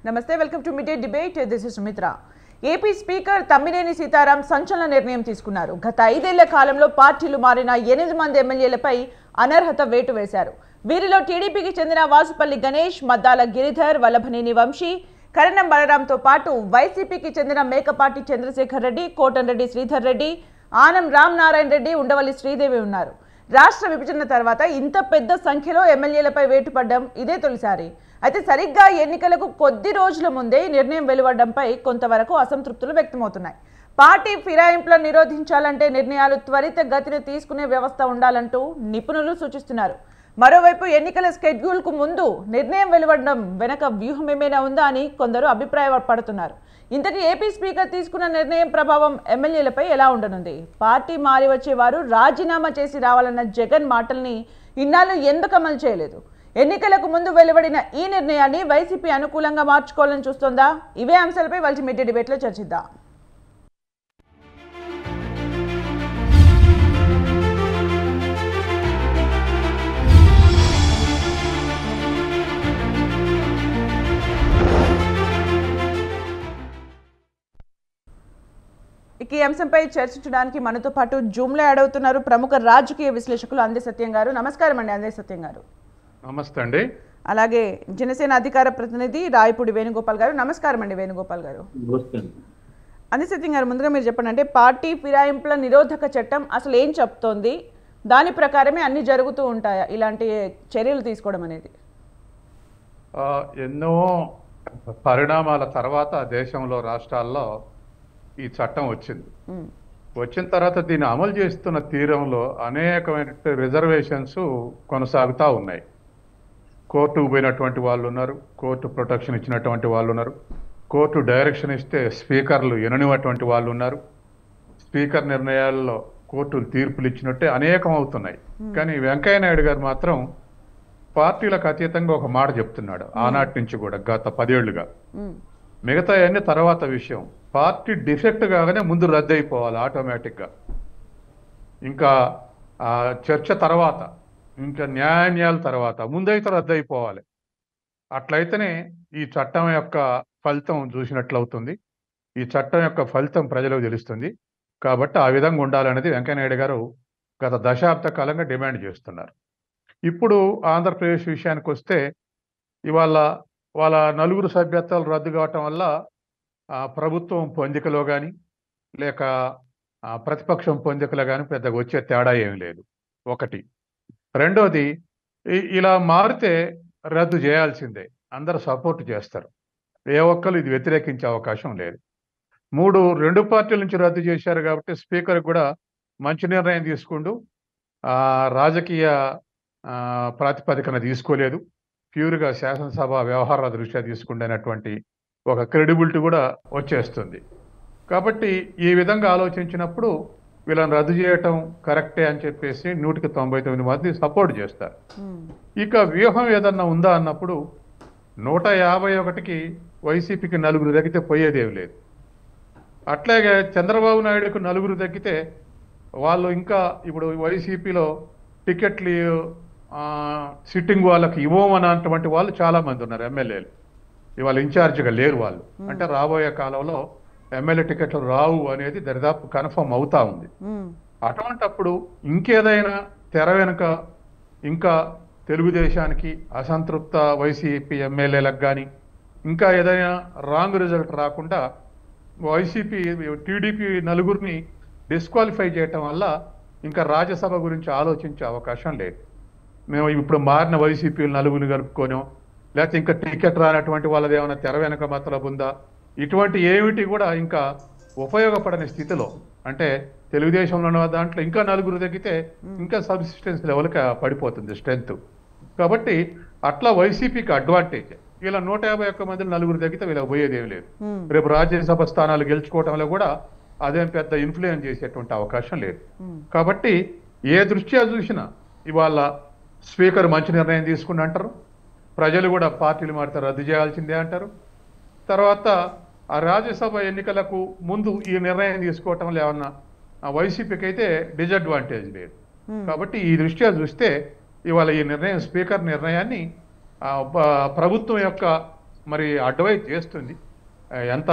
నమస్తే, welcome to mid day debate. This is Sumitra. AP speaker Tammineni Sitaram సంచలన నిర్ణయం తీసుకున్నారు. గత 5 ఏళ్ల కాలంలో పార్టీలు మారిన 8 మంది ఎమ్మెల్యేలపై అనర్హత వేటు వేశారు. వీరిలో టీడీపీకి చెందిన వాసుపల్లి గణేష్, మద్దాల గిరిధర్, వల్లభనేని వంశీ, కరణం బలరాంతో పాటు వైసీపీకి చెందిన మేకపాటి చంద్రశేఖర్ రెడ్డి, కోటంరెడ్డి శ్రీధర్ రెడ్డి, ఆనం రామనారాయణ రెడ్డి, ఉండవల్లి శ్రీదేవి ఉన్నారు. రాష్ట్ర విభజన తర్వాత ఇంత పెద్ద సంఖ్యలో ఎమ్మెల్యేలపై వేటు పడ్డం ఇదే తొలిసారి. అయితే సరిగ్గా ఎన్నికలకు కొద్ది రోజుల ముందే నిర్ణయం వెలువడడంపై కొంతవరకు అసంతృప్తులు వ్యక్తమవుతున్నాయి. పార్టీ ఫిరాయింపులను నిరోధించాలంటే నిర్ణయాలు త్వరితగతిన తీసుకునే వ్యవస్థ ఉండాలంటూ నిపుణులు సూచిస్తున్నారు. మరోవైపు ఎన్నికల షెడ్యూల్కు ముందు నిర్ణయం వెలువడడం వెనక వ్యూహం ఏమైనా ఉందా అని కొందరు అభిప్రాయపడుతున్నారు. ఇంతకీ ఏపీ స్పీకర్ తీసుకున్న నిర్ణయం ప్రభావం ఎమ్మెల్యేలపై ఎలా ఉండనుంది? పార్టీ మారి వచ్చేవారు రాజీనామా చేసి రావాలన్న జగన్ మాటల్ని ఇన్నాళ్ళు ఎందుకు అమలు చేయలేదు? ఎన్నికలకు ముందు వెలువడిన ఈ నిర్ణయాన్ని వైసీపీ అనుకూలంగా మార్చుకోవాలని చూస్తోందా? ఇవే అంశాలపై వాళ్ళ మిడ్ డే డిబేట్లో చర్చిద్దాం. ఈ అంశంపై చర్చించడానికి మనతో పాటు జూమ్లో యాడ్ అవుతున్నారు ప్రముఖ రాజకీయ విశ్లేషకులు అందే సత్యం గారు. నమస్కారం అండి అందే సత్యం గారు. నమస్తే అండి. అలాగే జనసేన అధికార ప్రతినిధి రాయపూడి వేణుగోపాల్ గారు. నమస్కారం అండి వేణుగోపాల్ గారు. అందే సత్యం గారు, ముందుగా మీరు చెప్పండి, అంటే పార్టీ ఫిరాయింపుల నిరోధక చట్టం అసలు ఏం చెప్తోంది? దాని ప్రకారమే అన్ని జరుగుతూ ఉంటాయా ఇలాంటి చర్యలు తీసుకోవడం అనేది? ఎన్నో పరిణామాల తర్వాత దేశంలో రాష్ట్రాల్లో ఈ చట్టం వచ్చింది. వచ్చిన తర్వాత దీన్ని అమలు చేస్తున్న తీరంలో అనేకమైన రిజర్వేషన్స్ కొనసాగుతూ ఉన్నాయి. కోర్టుకు పోయినటువంటి వాళ్ళు ఉన్నారు, కోర్టు ప్రొటెక్షన్ ఇచ్చినటువంటి వాళ్ళు ఉన్నారు, కోర్టు డైరెక్షన్ ఇస్తే స్పీకర్లు విననివ్వటువంటి వాళ్ళు ఉన్నారు, స్పీకర్ నిర్ణయాల్లో కోర్టులు తీర్పులు ఇచ్చినట్టే అనేకం అవుతున్నాయి. కానీ వెంకయ్య నాయుడు గారు మాత్రం పార్టీలకు అతీతంగా ఒక మాట చెప్తున్నాడు. ఆనాటి నుంచి కూడా గత 10 ఏళ్లుగా మిగతా అన్ని తర్వాత విషయం. పార్టీ డిఫెక్ట్ కాగానే ముందు రద్దు అయిపోవాలి ఆటోమేటిక్గా. ఇంకా చర్చ తర్వాత, ఇంకా న్యాయాల తర్వాత ముందైతే రద్దు అయిపోవాలి. అట్లయితేనే ఈ చట్టం యొక్క ఫలితం చూసినట్లవుతుంది, ఈ చట్టం యొక్క ఫలితం ప్రజలకు తెలుస్తుంది. కాబట్టి ఆ విధంగా ఉండాలనేది వెంకయ్యనాయుడు గారు గత దశాబ్ద కాలంగా డిమాండ్ చేస్తున్నారు. ఇప్పుడు ఆంధ్రప్రదేశ్ విషయానికి వస్తే ఇవాళ వాళ్ళ 9 సభ్యత్వాలు రద్దు కావటం వల్ల ప్రభుత్వం పొందికలో కానీ లేక ప్రతిపక్షం పొందికలో కానీ పెద్దగా వచ్చే తేడా ఏమి లేదు. ఒకటి. రెండోది, ఇలా మారితే రద్దు చేయాల్సిందే, అందరూ సపోర్ట్ చేస్తారు, ఏ ఒక్కరు ఇది వ్యతిరేకించే అవకాశం లేదు. 2 పార్టీల నుంచి రద్దు చేశారు కాబట్టి స్పీకర్ కూడా మంచి నిర్ణయం తీసుకుంటూ రాజకీయ ప్రాతిపదికన తీసుకోలేదు, ప్యూర్గా శాసనసభ వ్యవహారాల దృష్ట్యా తీసుకుంటున్నటువంటి ఒక క్రెడిబిలిటీ కూడా వచ్చేస్తుంది. కాబట్టి ఈ విధంగా ఆలోచించినప్పుడు వీళ్ళని రద్దు చేయటం కరెక్టే అని చెప్పేసి 199 మంది సపోర్ట్ చేస్తారు. ఇక వ్యూహం ఏదన్నా ఉందా అన్నప్పుడు 151కి వైసీపీకి 4 తగ్గితే పోయేదేమి లేదు. అట్లాగే చంద్రబాబు నాయుడుకు 4 తగ్గితే వాళ్ళు ఇంకా ఇప్పుడు వైసీపీలో టికెట్లు సిట్టింగ్ వాళ్ళకి ఇవ్వమన్నటువంటి వాళ్ళు చాలా మంది ఉన్నారు ఎమ్మెల్యేలు. ఇవాళ ఇన్ఛార్జిగా లేరు వాళ్ళు. అంటే రాబోయే కాలంలో ఎమ్మెల్యే టికెట్లు రావు అనేది దరిదాపు కన్ఫర్మ్ అవుతా ఉంది. అటువంటప్పుడు ఇంకేదైనా తెర వెనుక ఇంకా తెలుగుదేశానికి అసంతృప్త వైసీపీ ఎమ్మెల్యేలకు కానీ ఇంకా ఏదైనా రాంగ్ రిజల్ట్ రాకుండా వైసీపీ టీడీపీ 4 డిస్క్వాలిఫై చేయటం వల్ల ఇంకా రాజ్యసభ గురించి ఆలోచించే అవకాశం లేదు. మేము ఇప్పుడు మారిన వైసీపీ 4 కలుపుకోనో లేకపోతే ఇంకా టికెట్ రానటువంటి వాళ్ళది ఏమైనా తెర వెనక మతలబు ఉందా, ఇటువంటి ఏమిటి కూడా ఇంకా ఉపయోగపడని స్థితిలో, అంటే తెలుగుదేశంలో దాంట్లో ఇంకా 4 తగ్గితే ఇంకా సబ్సిస్టెన్స్ లెవెల్కి పడిపోతుంది స్ట్రెంత్. కాబట్టి అట్లా వైసీపీకి అడ్వాంటేజ్. వీళ్ళ 151 మందిలో 4 తగ్గితే వీళ్ళకి పోయేదేం లేదు. రేపు రాజ్యసభ స్థానాలు గెలుచుకోవటంలో కూడా అదేం పెద్ద ఇన్ఫ్లుయెన్స్ చేసేటువంటి అవకాశం లేదు. కాబట్టి ఏ దృష్ట్యా చూసినా ఇవాళ స్పీకర్ మంచి నిర్ణయం తీసుకుని అంటారు, ప్రజలు కూడా పార్టీలు మారితే రద్దు చేయాల్సిందే అంటారు. తర్వాత ఆ రాజ్యసభ ఎన్నికలకు ముందు ఈ నిర్ణయం తీసుకోవటంలో ఏమన్నా వైసీపీకి అయితే డిజడ్వాంటేజ్ లేదు. కాబట్టి ఈ దృష్ట్యా చూస్తే ఇవాళ ఈ నిర్ణయం, స్పీకర్ నిర్ణయాన్ని ప్రభుత్వం యొక్క మరి అడ్వైజ్ చేస్తుంది ఎంత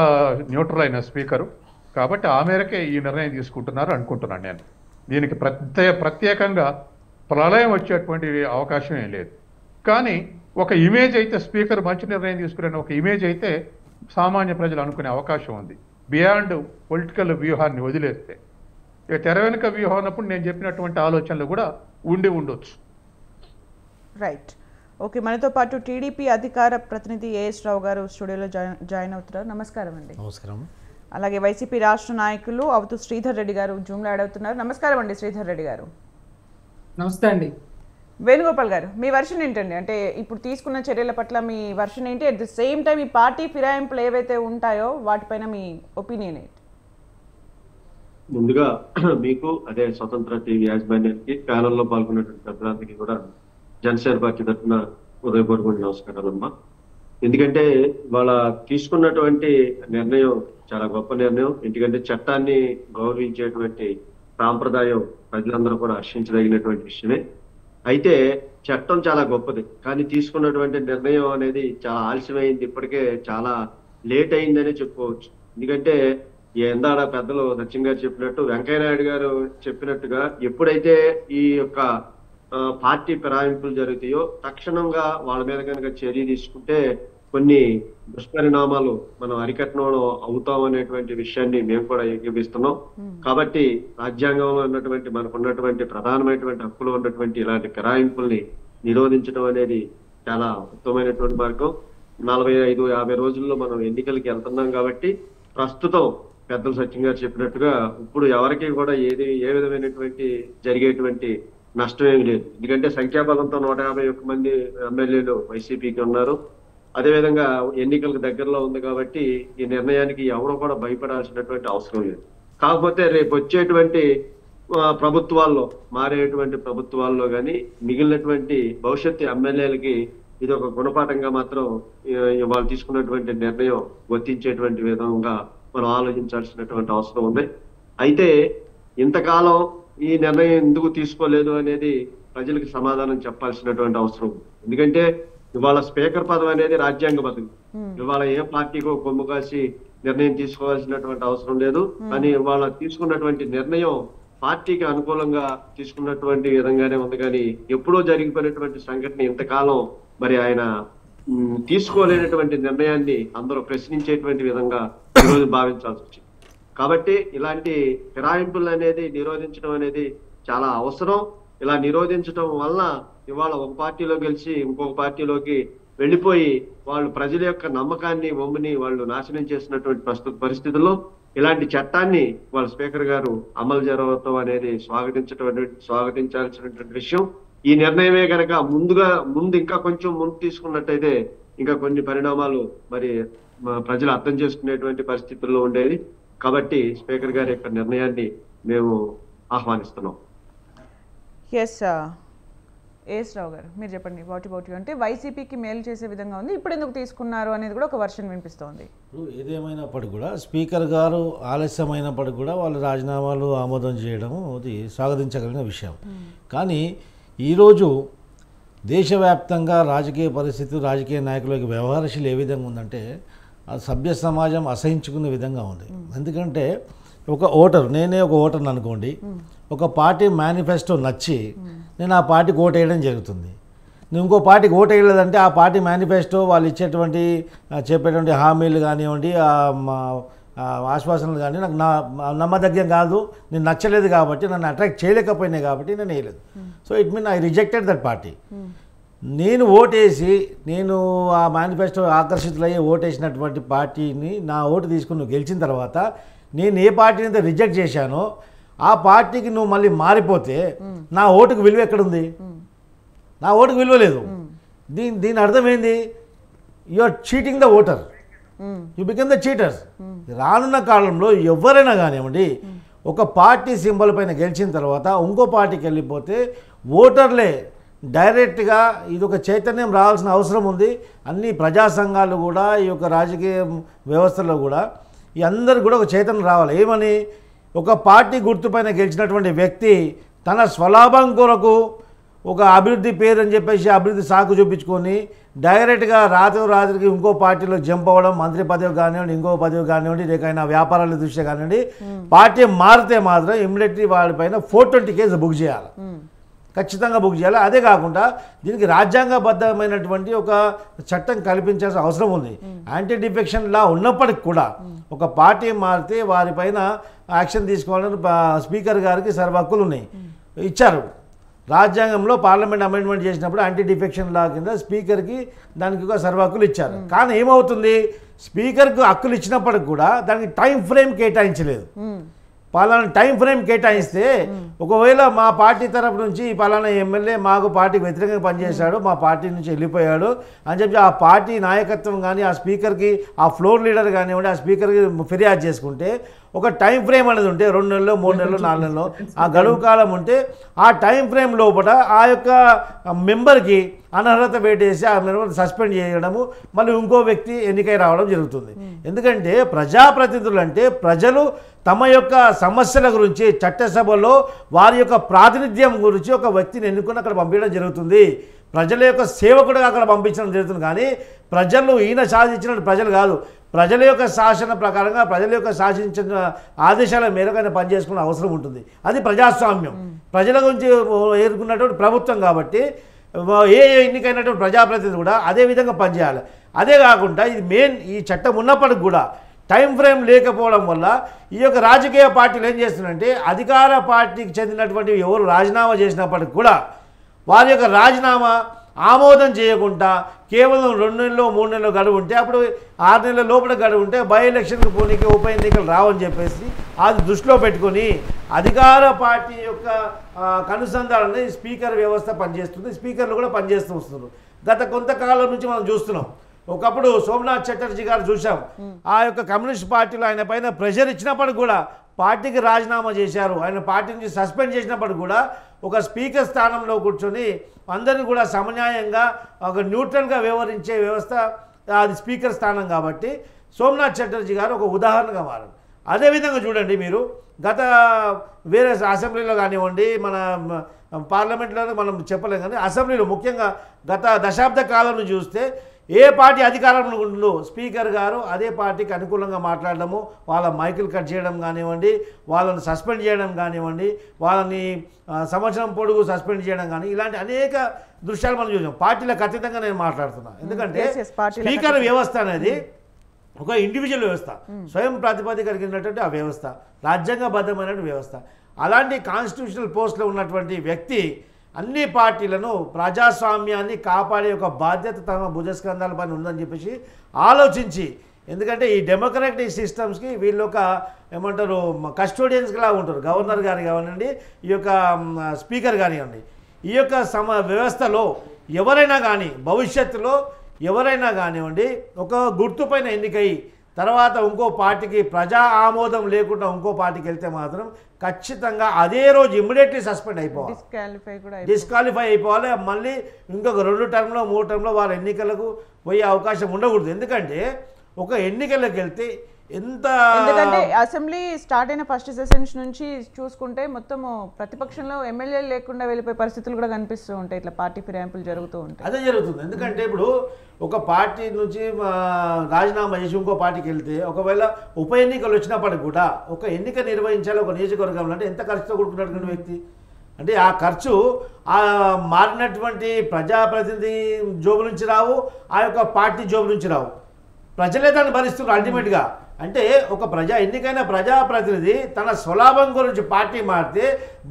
న్యూట్రల్ అయిన స్పీకరు. కాబట్టి ఆ మేరకే ఈ నిర్ణయం తీసుకుంటున్నారు అనుకుంటున్నాను నేను. దీనికి ప్రత్యేకంగా ప్రళయం వచ్చేటువంటి అవకాశం ఏం లేదు. కానీ ఒక ఇమేజ్ అయితే స్పీకర్ మంచి నిర్ణయం తీసుకునే ఒక ఇమేజ్ అయితే సామాన్య ప్రజలు అనుకునే అవకాశం ఉంది, బియాండ్ పొలిటికల్ వ్యూహాన్ని వదిలేస్తే. ఇక తెర వెనుక వ్యూహం అన్నప్పుడు నేను చెప్పినటువంటి ఆలోచనలు కూడా ఉండొచ్చు. Right, okay. మనతో పాటు టీడీపీ అధికార ప్రతినిధి ఏఎస్ రావు గారు స్టూడియోలో జాయిన్ అవుతున్నారు. నమస్కారం అండి. నమస్కారం. అలాగే వైసీపీ రాష్ట్ర నాయకులు అవతు శ్రీధర్ రెడ్డి గారు జూమ్లో యాడ్ అవుతున్నారు. నమస్కారం అండి శ్రీధర్ రెడ్డి గారు. నమస్తే అండి. వేణుగోపాల్ గారు, మీ వర్షన్ ఏంటండి? అంటే ఇప్పుడు తీసుకున్న చర్యల పట్ల మీ వర్షన్ ఏంటి? అట్ ది సేమ్ టైం ఈ పార్టీ ఫిరాయింపులు ఏవైతే ఉంటాయో వాటిపైన మీ ఒపీనియన్ ఏంటి? ముందుగా మీకు అదే స్వతంత్ర టీవీ యాజమాన్యానికి, ప్యానల్లో పాల్గొన్నటువంటి పెద్దలందరికీ కూడా జనసేన పార్టీ తరఫున హృదయపూర్వక నమస్కారాలమ్మా. ఎందుకంటే వాళ్ళ తీసుకున్నటువంటి నిర్ణయం చాలా గొప్ప నిర్ణయం. ఎందుకంటే చట్టాన్ని గౌరవించేటువంటి సాంప్రదాయం ప్రజలందరూ కూడా హర్షించదగినటువంటి విషయమే. అయితే చట్టం చాలా గొప్పది, కానీ తీసుకున్నటువంటి నిర్ణయం అనేది చాలా ఆలస్యమైంది. ఇప్పటికే చాలా లేట్ అయిందనే చెప్పుకోవచ్చు. ఎందుకంటే ఎందాడ పెద్దలు సచిన్ గారు చెప్పినట్టు, వెంకయ్యనాయుడు గారు చెప్పినట్టుగా ఎప్పుడైతే ఈ యొక్క పార్టీ ఫిరాయింపులు జరుగుతాయో తక్షణంగా వాళ్ళ మీద కనుక చర్య తీసుకుంటే కొన్ని దుష్పరిణామాలు మనం అరికట్టడం అవుతాం అనేటువంటి విషయాన్ని మేము కూడా ఏకీపిస్తున్నాం. కాబట్టి రాజ్యాంగంలో ఉన్నటువంటి మనకున్నటువంటి ప్రధానమైనటువంటి హక్కులు ఉన్నటువంటి ఇలాంటి ఫిరాయింపుల్ని నిరోధించడం అనేది చాలా ఉత్తమమైనటువంటి మార్గం. 45-50 రోజుల్లో మనం ఎన్నికలకి వెళ్తున్నాం. కాబట్టి ప్రస్తుతం పెద్దలు సచిన్ గారు చెప్పినట్టుగా ఇప్పుడు ఎవరికి కూడా ఏ విధమైనటువంటి జరిగేటువంటి నష్టం ఏమి లేదు. ఎందుకంటే సంఖ్యాబలంతో 151 మంది ఎమ్మెల్యేలు వైసీపీకి ఉన్నారు. అదేవిధంగా ఎన్నికలకు దగ్గరలో ఉంది కాబట్టి ఈ నిర్ణయానికి ఎవరు కూడా భయపడాల్సినటువంటి అవసరం లేదు. కాకపోతే రేపు వచ్చేటువంటి ప్రభుత్వాల్లో, మారేటువంటి ప్రభుత్వాల్లో కానీ మిగిలినటువంటి భవిష్యత్తు ఎమ్మెల్యేలకి ఇది ఒక గుణపాఠంగా మాత్రం వాళ్ళు తీసుకున్నటువంటి నిర్ణయం వర్తించేటువంటి విధంగా మనం ఆలోచించాల్సినటువంటి అవసరం ఉంది. అయితే ఇంతకాలం ఈ నిర్ణయం ఎందుకు తీసుకోలేదు అనేది ప్రజలకు సమాధానం చెప్పాల్సినటువంటి అవసరం ఉంది. ఎందుకంటే ఇవాళ స్పీకర్ పదవి అనేది రాజ్యాంగ పదవి. ఇవాళ ఏ పార్టీకో కొమ్ము కాసి నిర్ణయం తీసుకోవాల్సినటువంటి అవసరం లేదు. కానీ ఇవాళ తీసుకున్నటువంటి నిర్ణయం పార్టీకి అనుకూలంగా తీసుకున్నటువంటి విధంగానే ఉంది. కానీ ఎప్పుడో జరిగిపోయినటువంటి సంఘటన ఇంతకాలం మరి ఆయన తీసుకోలేనటువంటి నిర్ణయాన్ని అందరూ ప్రశ్నించేటువంటి విధంగా ఈరోజు భావించాల్సి వచ్చింది. కాబట్టి ఇలాంటి ఫిరాయింపులు అనేది నిరోధించడం అనేది చాలా అవసరం. ఇలా నిరోధించడం వల్ల ఇవాళ ఒక పార్టీలో గెలిచి ఇంకొక పార్టీలోకి వెళ్ళిపోయి వాళ్ళు ప్రజల యొక్క నమ్మకాన్ని, ఒమ్ముని వాళ్ళు నాశనం చేసినటువంటి ప్రస్తుత పరిస్థితుల్లో ఇలాంటి చట్టాన్ని వాళ్ళ స్పీకర్ గారు అమలు జరగడం అనేది స్వాగతించాల్సినటువంటి విషయం. ఈ నిర్ణయమే కనుక ముందు ఇంకా కొంచెం ముందు తీసుకున్నట్టయితే ఇంకా కొన్ని పరిణామాలు మరి ప్రజలు అర్థం చేసుకునేటువంటి పరిస్థితుల్లో ఉండేది. కాబట్టి స్పీకర్ గారి యొక్క నిర్ణయాన్ని మేము ఆహ్వానిస్తున్నాం. ఏఎస్ రావు గారు, మీరు చెప్పండి. వాటి అంటే వైసీపీకి మేలు చేసే విధంగా ఉంది, ఇప్పుడు ఎందుకు తీసుకున్నారు అనేది కూడా ఒక వర్షన్ వినిపిస్తోంది. ఏదేమైనప్పటికీ కూడా స్పీకర్ గారు ఆలస్యమైనప్పటికీ కూడా వాళ్ళు రాజీనామాలు ఆమోదం చేయడం అది స్వాగతించగలిగిన విషయం. కానీ ఈరోజు దేశవ్యాప్తంగా రాజకీయ పరిస్థితి, రాజకీయ నాయకులకి వ్యవహారశీలు ఏ విధంగా ఉందంటే ఆ సభ్య సమాజం అసహించుకునే విధంగా ఉంది. ఎందుకంటే ఒక ఓటరు, నేనే ఒక ఓటర్ని అనుకోండి, ఒక పార్టీ మేనిఫెస్టో నచ్చి నేను ఆ పార్టీకి ఓటు వేయడం జరుగుతుంది. నువ్వు ఇంకో పార్టీకి ఓటు వేయలేదంటే ఆ పార్టీ మేనిఫెస్టో వాళ్ళు ఇచ్చేటువంటి చెప్పేటువంటి హామీలు కానివ్వండి, ఆశ్వాసనలు కానీ నాకు నమ్మదగ్గం కాదు, నేను నచ్చలేదు కాబట్టి, నన్ను అట్రాక్ట్ చేయలేకపోయినాయి కాబట్టి నేను వేయలేదు. So it mean I rejected that party. నేను ఓటేసి నేను ఆ మేనిఫెస్టో ఆకర్షితులయ్యి ఓటేసినటువంటి పార్టీని నా ఓటు తీసుకుని నువ్వు గెలిచిన తర్వాత నేను ఏ పార్టీని అయితే రిజెక్ట్ చేశానో ఆ పార్టీకి నువ్వు మళ్ళీ మారిపోతే నా ఓటుకు విలువ ఎక్కడుంది? నా ఓటుకు విలువ లేదు. దీని అర్థం ఏంది? You are cheating the voter, you become the cheaters. రానున్న కాలంలో ఎవరైనా కానివ్వండి ఒక పార్టీ సింబల్ పైన గెలిచిన తర్వాత ఇంకో పార్టీకి వెళ్ళిపోతే ఓటర్లే డైరెక్ట్గా ఇది ఒక చైతన్యం రావాల్సిన అవసరం ఉంది. అన్ని ప్రజా సంఘాలు కూడా ఈ యొక్క రాజకీయ వ్యవస్థలో కూడా ఈ అందరికి కూడా ఒక చైతన్యం రావాలి. ఏమని? ఒక పార్టీ గుర్తుపైన గెలిచినటువంటి వ్యక్తి తన స్వలాభం కొరకు ఒక అభివృద్ధి పేరు అని చెప్పేసి అభివృద్ధి సాకు చూపించుకొని డైరెక్ట్గా రాత్రికి ఇంకో పార్టీలో జంప్ అవ్వడం, మంత్రి పదవి కానివ్వండి, ఇంకో పదవి కానివ్వండి, లేకైనా వ్యాపారాల దృష్ట్యా కానివ్వండి, పార్టీ మారితే మాత్రం ఇమ్మీడియట్లీ వాళ్ళపైన 420 కేసు బుక్ చేయాలి, ఖచ్చితంగా బుక్ చేయాలి. అదే కాకుండా దీనికి రాజ్యాంగబద్ధమైనటువంటి ఒక చట్టం కల్పించాల్సిన అవసరం ఉంది. యాంటీ డిఫెక్షన్ లా ఉన్నప్పటికి కూడా ఒక పార్టీ మారితే వారిపైన యాక్షన్ తీసుకోవాలని స్పీకర్ గారికి సర్వ హక్కులు ఉన్నాయి, ఇచ్చారు. రాజ్యాంగంలో పార్లమెంట్ అమెండ్మెంట్ చేసినప్పుడు యాంటీ డిఫెక్షన్ లా కింద స్పీకర్కి దానికి ఒక సర్వ హక్కులు ఇచ్చారు. కానీ ఏమవుతుంది, స్పీకర్కు హక్కులు ఇచ్చినప్పటికి కూడా దానికి టైం ఫ్రేమ్ కేటాయించలేదు. పలానా టైం ఫ్రేమ్ కేటాయిస్తే ఒకవేళ మా పార్టీ తరపు నుంచి పలానా ఎమ్మెల్యే మాకు పార్టీకి వ్యతిరేకంగా పనిచేశాడు, మా పార్టీ నుంచి వెళ్ళిపోయాడు అని చెప్పి ఆ పార్టీ నాయకత్వం కానీ ఆ స్పీకర్కి, ఆ ఫ్లోర్ లీడర్ కానివ్వండి, ఆ స్పీకర్కి ఫిర్యాదు చేసుకుంటే ఒక టైం ఫ్రేమ్ అనేది ఉంటే 2 నెలలు 3 నెలలు 4 నెలలు ఆ గడువు కాలం ఉంటే ఆ టైం ఫ్రేమ్ లోపల ఆ యొక్క మెంబర్కి అనర్హత వేటేసి ఆ మెంబర్ సస్పెండ్ చేయడము, మళ్ళీ ఇంకో వ్యక్తి ఎన్నికై రావడం జరుగుతుంది. ఎందుకంటే ప్రజాప్రతినిధులు అంటే ప్రజలు తమ యొక్క సమస్యల గురించి చట్టసభలో వారి యొక్క ప్రాతినిధ్యం గురించి ఒక వ్యక్తిని ఎన్నుకుని అక్కడ పంపించడం జరుగుతుంది. ప్రజల యొక్క సేవకుడుగా అక్కడ పంపించడం జరుగుతుంది. కానీ ప్రజలు ఈయన శాసించిన ప్రజలు కాదు, ప్రజల యొక్క శాసన ప్రకారంగా ప్రజల యొక్క శాసించిన ఆదేశాల మేరకు ఆయన పనిచేసుకునే అవసరం ఉంటుంది. అది ప్రజాస్వామ్యం, ప్రజల గురించి ఎదుర్కొన్నటువంటి ప్రభుత్వం. కాబట్టి ఏ ఎన్నికైనటువంటి ప్రజాప్రతినిధి కూడా అదే విధంగా పనిచేయాలి. అదే కాకుండా ఇది మెయిన్ ఈ చట్టం ఉన్నప్పటికి కూడా టైం ఫ్రేమ్ లేకపోవడం వల్ల ఈ యొక్క రాజకీయ పార్టీలు ఏం చేస్తున్నారంటే అధికార పార్టీకి చెందినటువంటి ఎవరు రాజీనామా చేసినప్పటికి కూడా వారి యొక్క రాజీనామా ఆమోదం చేయకుండా కేవలం 2 నెలలు 3 నెలలు గడువు ఉంటే, అప్పుడు 6 నెలల లోపల గడువు ఉంటే బై ఎలక్షన్కి పోనీకి ఉప ఎన్నికలు రావని చెప్పేసి అది దృష్టిలో పెట్టుకొని అధికార పార్టీ యొక్క కనుసంధానాన్ని స్పీకర్ వ్యవస్థ పనిచేస్తుంది, స్పీకర్లు కూడా పనిచేస్తూ వస్తున్నారు. గత కొంతకాలం నుంచి మనం చూస్తున్నాం. ఒకప్పుడు సోమనాథ్ చటర్జీ గారు చూసాం, ఆ యొక్క కమ్యూనిస్ట్ పార్టీలో ఆయన పైన ప్రెషర్ ఇచ్చినప్పటికి కూడా పార్టీకి రాజీనామా చేశారు. ఆయన పార్టీ నుంచి సస్పెండ్ చేసినప్పటికి కూడా ఒక స్పీకర్ స్థానంలో కూర్చొని అందరినీ కూడా సమన్యాయంగా ఒక న్యూట్రల్గా వ్యవహరించే వ్యవస్థ అది స్పీకర్ స్థానం. కాబట్టి సోమనాథ్ చటర్జీ గారు ఒక ఉదాహరణగా మారారు. అదేవిధంగా చూడండి, మీరు గత వేరే అసెంబ్లీలో కానివ్వండి, మన పార్లమెంట్లో మనం చెప్పలేం, కానీ అసెంబ్లీలో ముఖ్యంగా గత దశాబ్ద కాలం చూస్తే ఏ పార్టీ అధికారంలో ఉందో స్పీకర్ గారు అదే పార్టీకి అనుకూలంగా మాట్లాడడము, వాళ్ళ మైకులు కట్ చేయడం కానివ్వండి, వాళ్ళని సస్పెండ్ చేయడం కానివ్వండి, వాళ్ళని సంవత్సరం పొడుగు సస్పెండ్ చేయడం కానీ, ఇలాంటి అనేక దృశ్యాలు మనం చూసాం. పార్టీలకు అతీతంగా నేను మాట్లాడుతున్నాను. ఎందుకంటే స్పీకర్ వ్యవస్థ అనేది ఒక ఇండివిజువల్ వ్యవస్థ, స్వయం ప్రాతిపదిక కలిగినటువంటి ఆ వ్యవస్థ, రాజ్యాంగబద్ధమైన వ్యవస్థ. అలాంటి కాన్స్టిట్యూషనల్ పోస్ట్లో ఉన్నటువంటి వ్యక్తి అన్ని పార్టీలను ప్రజాస్వామ్యాన్ని కాపాడే ఒక బాధ్యత తమ భుజస్కంధాల పైన ఉందని చెప్పేసి ఆలోచించి, ఎందుకంటే ఈ డెమోక్రటిక్ సిస్టమ్స్కి వీళ్ళు ఒక ఏమంటారు కస్టోడియన్స్లా ఉంటారు. గవర్నర్ గారు కానివ్వండి, ఈ యొక్క స్పీకర్ కానివ్వండి, ఈ యొక్క వ్యవస్థలో ఎవరైనా కానీ భవిష్యత్తులో ఎవరైనా కానివ్వండి ఒక గుర్తుపైన ఎన్నికై తర్వాత ఇంకో పార్టీకి ప్రజా ఆమోదం లేకుండా ఇంకో పార్టీకి వెళ్తే మాత్రం ఖచ్చితంగా అదే రోజు ఇమ్మీడియట్లీ సస్పెండ్ అయిపోవాలి, డిస్క్వాలిఫై అయిపోవాలి. మళ్ళీ ఇంకొక 2 టర్మ్లో 3 టర్మ్లో వారు ఎన్నికలకు పోయే అవకాశం ఉండకూడదు. ఎందుకంటే ఒక ఎన్నికలకు వెళ్తే ఎందుకంటే అసెంబ్లీ స్టార్ట్ అయిన ఫస్ట్ సెషన్స్ నుంచి చూసుకుంటే మొత్తం ప్రతిపక్షంలో ఎమ్మెల్యేలు లేకుండా వెళ్ళిపోయే పరిస్థితులు కూడా కనిపిస్తూ ఉంటాయి, ఇట్లా పార్టీ ఫిరాయింపులు జరుగుతూ ఉంటాయి. అదే జరుగుతుంది. ఎందుకంటే ఇప్పుడు ఒక పార్టీ నుంచి రాజీనామా చేసి ఇంకో పార్టీకి వెళ్తే ఒకవేళ ఉప ఎన్నికలు వచ్చినప్పటికి కూడా ఒక ఎన్నిక నిర్వహించాలి ఒక నియోజకవర్గంలో అంటే ఎంత ఖర్చుతో కూడుకున్నటువంటి వ్యక్తి అంటే ఆ ఖర్చు ఆ మారినటువంటి ప్రజాప్రతినిధి జోబు నుంచి రావు, ఆ యొక్క పార్టీ జోబు నుంచి రావు, ప్రజలే దాన్ని భరిస్తున్నారు అల్టిమేట్గా. అంటే ఒక ఎన్నికైన ప్రజాప్రతినిధి తన స్వలాభం గురించి పార్టీ మారితే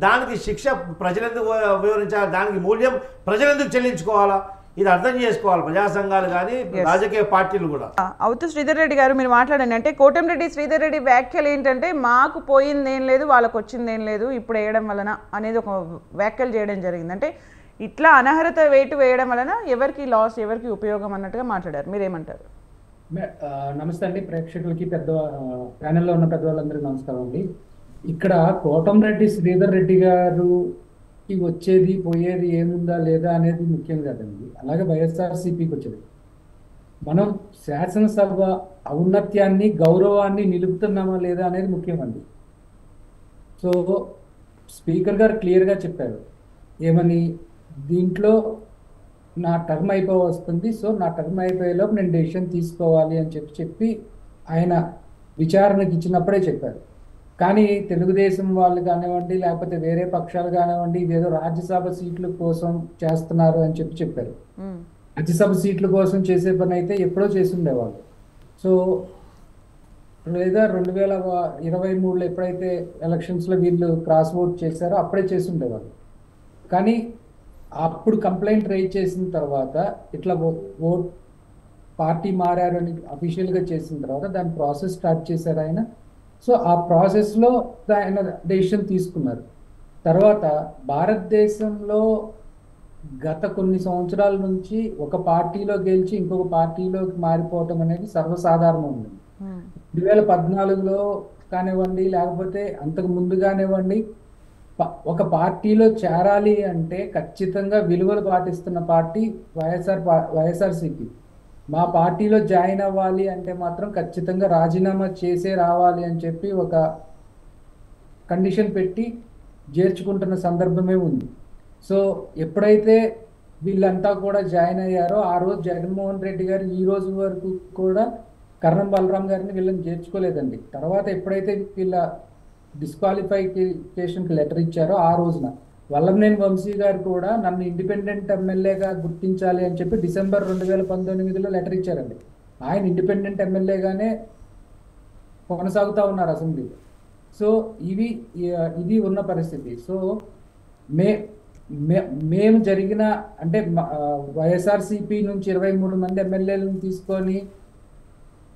దానికి శిక్ష ప్రజలెందుకు వివరించాలి, దానికి మూల్యం ప్రజలెందుకు చెల్లించుకోవాలా, ఇది అర్థం చేసుకోవాలి ప్రజా సంఘాలు కానీ రాజకీయ పార్టీలు కూడా. అవుతూ శ్రీధర్ రెడ్డి గారు మీరు మాట్లాడండి. అంటే కోటంరెడ్డి శ్రీధర్ రెడ్డి వ్యాఖ్యలు ఏంటంటే మాకు పోయిందేం లేదు వాళ్ళకు వచ్చిందేం లేదు ఇప్పుడు వేయడం వలన అనేది ఒక వ్యాఖ్యలు చేయడం జరిగింది. అంటే ఇట్లా అనర్హత వేటు వేయడం వలన ఎవరికి లాస్ ఎవరికి ఉపయోగం అన్నట్టుగా మాట్లాడారు, మీరేమంటారు? నమస్తే అండి, ప్రేక్షకులకి ప్యానెల్లో ఉన్న పెద్దవాళ్ళందరికీ నమస్కారం అండి. ఇక్కడ కోటంరెడ్డి శ్రీధర్ రెడ్డి గారుకి వచ్చేది పోయేది ఏముందా లేదా అనేది ముఖ్యం కాదండి. అలాగే వైఎస్ఆర్సీపీకి వచ్చేది మనం శాసనసభ ఔన్నత్యాన్ని గౌరవాన్ని నిలుపుతున్నామా లేదా అనేది ముఖ్యమండి. సో స్పీకర్ గారు క్లియర్గా చెప్పారు ఏమని, దీంట్లో నా టర్మ్ అయిపోయి వస్తుంది, సో నా టర్మ్ అయిపోయేలోపు నేను డెసిషన్ తీసుకోవాలి అని చెప్పి ఆయన విచారణకి ఇచ్చినప్పుడే చెప్పారు. కానీ తెలుగుదేశం వాళ్ళు కానివ్వండి, లేకపోతే వేరే పక్షాలు కానివ్వండి, ఇదేదో రాజ్యసభ సీట్ల కోసం చేస్తున్నారు అని చెప్పారు. రాజ్యసభ సీట్ల కోసం చేసే పని అయితే ఎప్పుడో చేసి ఉండేవాళ్ళు. సో లేదా 2023లో ఎప్పుడైతే ఎలక్షన్స్లో వీళ్ళు క్రాస్ ఓట్ చేశారో అప్పుడే చేసి ఉండేవాళ్ళు. కానీ అప్పుడు కంప్లైంట్ రైజ్ చేసిన తర్వాత ఇట్లా ఓట్ పార్టీ మారారని అఫీషియల్గా చేసిన తర్వాత దాని ప్రాసెస్ స్టార్ట్ చేశారు ఆయన. సో ఆ ప్రాసెస్లో ఆయన డెసిషన్ తీసుకున్నారు. తర్వాత భారతదేశంలో గత కొన్ని సంవత్సరాల నుంచి ఒక పార్టీలో గెలిచి ఇంకొక పార్టీలోకి మారిపోవటం అనేది సర్వసాధారణం ఉంది. 2014లో కానివ్వండి, లేకపోతే అంతకు ముందు కానివ్వండి, ఒక పార్టీలో చేరాలి అంటే ఖచ్చితంగా విలువలు పాటిస్తున్న పార్టీ వైఎస్ఆర్సీపీ. మా పార్టీలో జాయిన్ అవ్వాలి అంటే మాత్రం ఖచ్చితంగా రాజీనామా చేసే రావాలి అని చెప్పి ఒక కండిషన్ పెట్టి చేర్చుకుంటున్న సందర్భమే ఉంది. సో ఎప్పుడైతే వీళ్ళంతా కూడా జాయిన్ అయ్యారో ఆ రోజు జగన్మోహన్ రెడ్డి గారు ఈ రోజు వరకు కూడా కర్ణం బలరాం గారిని వీళ్ళని చేర్చుకోలేదండి. తర్వాత ఎప్పుడైతే వీళ్ళ డిస్క్వాలిఫికేషన్కి లెటర్ ఇచ్చారో ఆ రోజున వల్లంనేని వంశీ గారు కూడా నన్ను ఇండిపెండెంట్ ఎమ్మెల్యేగా గుర్తించాలి అని చెప్పి డిసెంబర్ 2019లో లెటర్ ఇచ్చారండి. ఆయన ఇండిపెండెంట్ ఎమ్మెల్యేగానే కొనసాగుతూ ఉన్నారు అసెంబ్లీలో. సో ఇది ఉన్న పరిస్థితి. సో మేము జరిగిన అంటే వైఎస్ఆర్సీపీ నుంచి 23 మంది ఎమ్మెల్యేలను తీసుకొని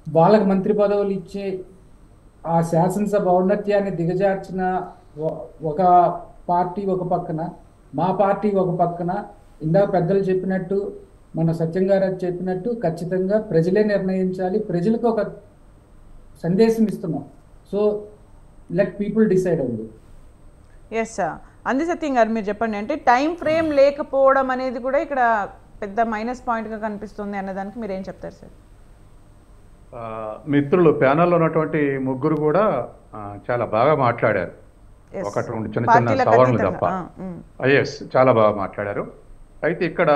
వాళ్ళకి మంత్రి పదవులు ఇచ్చి ఆ శాసనసభ ఔన్నత్యాన్ని దిగజార్చిన ఒక పార్టీ ఒక పక్కన, మా పార్టీ ఒక పక్కన, ఇందాక పెద్దలు చెప్పినట్టు మన సత్యం గారు చెప్పినట్టు ఖచ్చితంగా ప్రజలే నిర్ణయించాలి. ప్రజలకు ఒక సందేశం ఇస్తున్నాం. సో లెట్ పీపుల్ డిసైడ్ అండి. Yes sir. అంది సత్యం గారు మీరు చెప్పండి. అంటే టైం ఫ్రేమ్ లేకపోవడం అనేది కూడా ఇక్కడ పెద్ద మైనస్ పాయింట్గా కనిపిస్తుంది అన్నదానికి మీరు ఏం చెప్తారు సార్? మిత్రులు ప్యానల్లో ఉన్నటువంటి ముగ్గురు కూడా చాలా బాగా మాట్లాడారు. ఒకటి రెండు చిన్న చిన్న సవరణలు తప్ప ఎస్ చాలా బాగా మాట్లాడారు. అయితే ఇక్కడ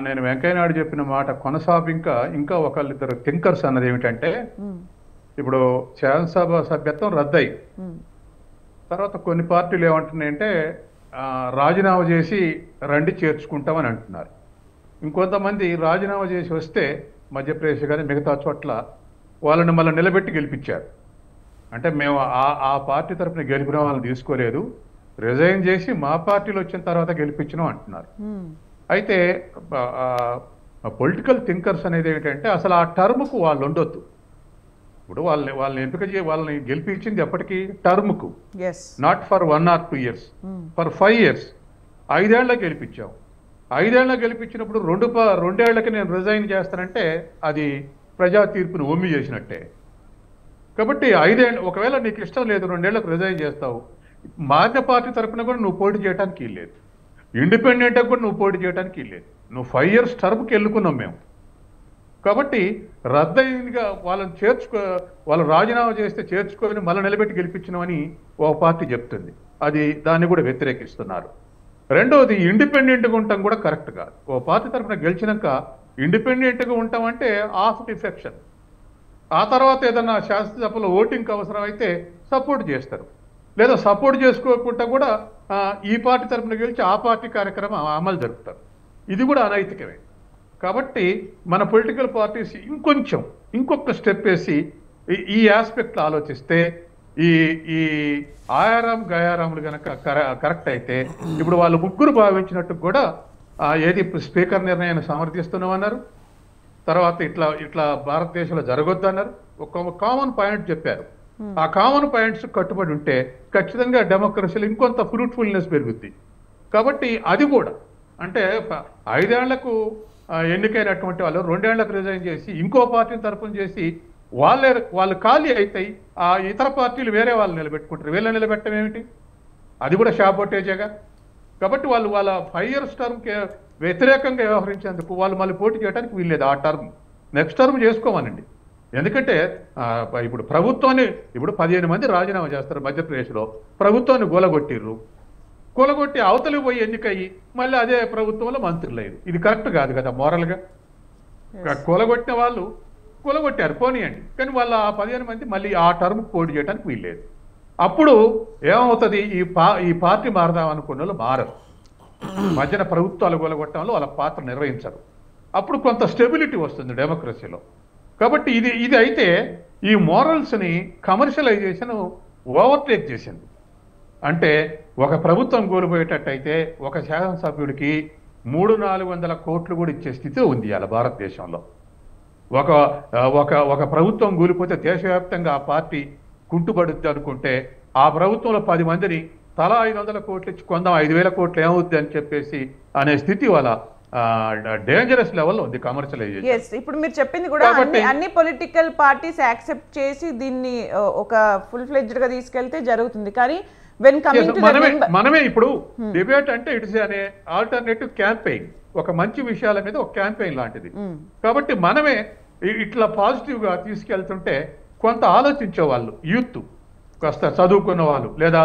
నేను వెంకయ్యనాయుడు చెప్పిన మాట ఇంకా ఒకళ్ళిద్దరు థింకర్స్ అన్నది ఏమిటంటే, ఇప్పుడు శాసనసభ సభ్యత్వం రద్దయి తర్వాత కొన్ని పార్టీలు ఏమంటున్నాయంటే రాజీనామా చేసి రండి చేర్చుకుంటామని అంటున్నారు. ఇంకొంతమంది రాజీనామా చేసి వస్తే మధ్యప్రదేశ్ కానీ మిగతా చోట్ల వాళ్ళని మళ్ళీ నిలబెట్టి గెలిపించారు. అంటే మేము ఆ పార్టీ తరఫున గెలిపిన వాళ్ళని తీసుకోలేదు, రిజైన్ చేసి మా పార్టీలో వచ్చిన తర్వాత గెలిపించినాం అంటున్నారు. అయితే పొలిటికల్ థింకర్స్ అనేది ఏంటంటే అసలు ఆ టర్మ్కు వాళ్ళు ఉండొద్దు. ఇప్పుడు వాళ్ళని ఎంపిక వాళ్ళని గెలిపించింది ఎప్పటికీ టర్మ్కు, not for 1 or 2 years, for 5 years. 5 ఏళ్ళకి గెలిపించాం. 5 ఏళ్ళకి గెలిపించినప్పుడు 2 ఏళ్లకి నేను రిజైన్ చేస్తానంటే అది ప్రజా తీర్పుని ఒమ్మి చేసినట్టే. కాబట్టి 5 ఏళ్ళు ఒకవేళ నీకు ఇష్టం లేదు 2 ఏళ్లకు రిజైన్ చేస్తావు, మారిన పార్టీ తరఫున కూడా నువ్వు పోటీ చేయడానికి వీల్లేదు, ఇండిపెండెంట్గా కూడా నువ్వు పోటీ చేయడానికి వీల్లేదు. నువ్వు 5 years టర్మ్కి వెళ్ళుకున్నాం మేము. కాబట్టి రద్దయిందిగా వాళ్ళు రాజీనామా చేస్తే చేర్చుకొని మళ్ళీ నిలబెట్టి గెలిపించినామని ఒక పార్టీ చెప్తుంది. దాన్ని కూడా వ్యతిరేకిస్తున్నారు. రెండవది ఇండిపెండెంట్గా ఉండటం కూడా కరెక్ట్ కాదు. ఓ పార్టీ తరఫున గెలిచినాక ఇండిపెండెంట్గా ఉంటామంటే ఆఫ్ డిఫెక్షన్. ఆ తర్వాత ఏదన్నా శాసనసభలో ఓటింగ్కి అవసరం అయితే సపోర్ట్ చేస్తారు, లేదా సపోర్ట్ చేసుకోకుండా కూడా ఈ పార్టీ తరఫున గెలిచి ఆ పార్టీ కార్యక్రమం అమలు జరుపుతారు. ఇది కూడా అనైతికమే. కాబట్టి మన పొలిటికల్ పార్టీస్ ఇంకొక స్టెప్ వేసి ఈ ఆస్పెక్ట్లో ఆలోచిస్తే ఈ ఆయారాం గయారాములు కనుక కరెక్ట్ అయితే ఇప్పుడు వాళ్ళు ముగ్గురు భావించినట్టు కూడా ఏది స్పీకర్ నిర్ణయాన్ని సమర్థిస్తున్నామన్నారు, తర్వాత ఇట్లా భారతదేశంలో జరగొద్దు అన్నారు. ఒక కామన్ పాయింట్ చెప్పారు. ఆ కామన్ పాయింట్స్ కట్టుబడి ఉంటే ఖచ్చితంగా డెమోక్రసీలో ఇంకొంత ఫ్రూట్ఫుల్నెస్ పెరుగుద్ది. కాబట్టి అది కూడా అంటే 5 ఏళ్లకు ఎన్నికైనటువంటి వాళ్ళు 2 ఏళ్లకు రిజైన్ చేసి ఇంకో పార్టీని తరఫున చేసి వాళ్ళు ఖాళీ అవుతాయి, ఆ ఇతర పార్టీలు వేరే వాళ్ళు నిలబెట్టుకుంటారు. వీళ్ళని నిలబెట్టడం ఏమిటి? అది కూడా షాబోటేజేగా. కాబట్టి వాళ్ళ 5 years టర్మ్కి వ్యతిరేకంగా వ్యవహరించేందుకు వాళ్ళు మళ్ళీ పోటీ చేయడానికి వీల్లేదు. ఆ టర్మ్ నెక్స్ట్ టర్మ్ చేసుకోమనండి. ఎందుకంటే ఇప్పుడు 15 మంది రాజీనామా చేస్తారు మధ్యప్రదేశ్లో, ప్రభుత్వాన్ని గోలగొట్టిర్రు. కూలగొట్టి అవతలి పోయి ఎన్నికయ్యి మళ్ళీ అదే ప్రభుత్వంలో మంత్రులయ్యారు. ఇది కరెక్ట్ కాదు కదా మోరల్గా. కూలగొట్టిన వాళ్ళు కూలగొట్టారు పోనీయండి, కానీ వాళ్ళు ఆ 15 మంది మళ్ళీ ఆ టర్మ్ పోటీ చేయడానికి వీల్లేదు. అప్పుడు ఏమవుతుంది, ఈ పార్టీ మారదాం అనుకున్న వాళ్ళు మారరు, మధ్యన ప్రభుత్వాలు కూలగొట్టడంలో వాళ్ళ పాత్ర నిర్వహించరు. అప్పుడు కొంత స్టెబిలిటీ వస్తుంది డెమోక్రసీలో. కాబట్టి ఇది అయితే ఈ మోరల్స్ని కమర్షియలైజేషన్ ఓవర్టేక్ చేసింది. అంటే ఒక ప్రభుత్వం కోల్పోయేటట్టయితే ఒక శాసనసభ్యుడికి 300-400 కోట్లు కూడా ఇచ్చే స్థితి ఉంది ఇవాళ భారతదేశంలో. ఒక ప్రభుత్వం కూలిపోతే దేశవ్యాప్తంగా ఆ పార్టీ కుంటుపడుద్ది అనుకుంటే ఆ ప్రభుత్వంలో 10 మందిని తలా 500 కోట్లు ఇచ్చి కొందాం, 5,000 కోట్లు ఏమవుద్ది అని చెప్పేసి అనే స్థితి వాళ్ళ డేంజరస్ లెవెల్లో ఉంది కమర్షియలైజేషన్. ఇప్పుడు మీరు చెప్పింది కూడా అన్ని పొలిటికల్ పార్టీస్ యాక్సెప్ట్ చేసి దీన్ని ఒక ఫుల్ ఫ్లెడ్జ్డ్ గా తీసుకెళ్తే జరుగుతుంది. కానీ మనమే ఇప్పుడు డిబేట్ అంటే ఇట్స్ అనే ఆల్టర్నేటివ్ క్యాంపెయిన్, ఒక మంచి విషయాల మీద ఒక క్యాంపెయిన్ లాంటిది. కాబట్టి మనమే ఇట్లా పాజిటివ్ గా తీసుకెళ్తుంటే కొంత ఆలోచించే వాళ్ళు, యూత్ కాస్త చదువుకున్న వాళ్ళు లేదా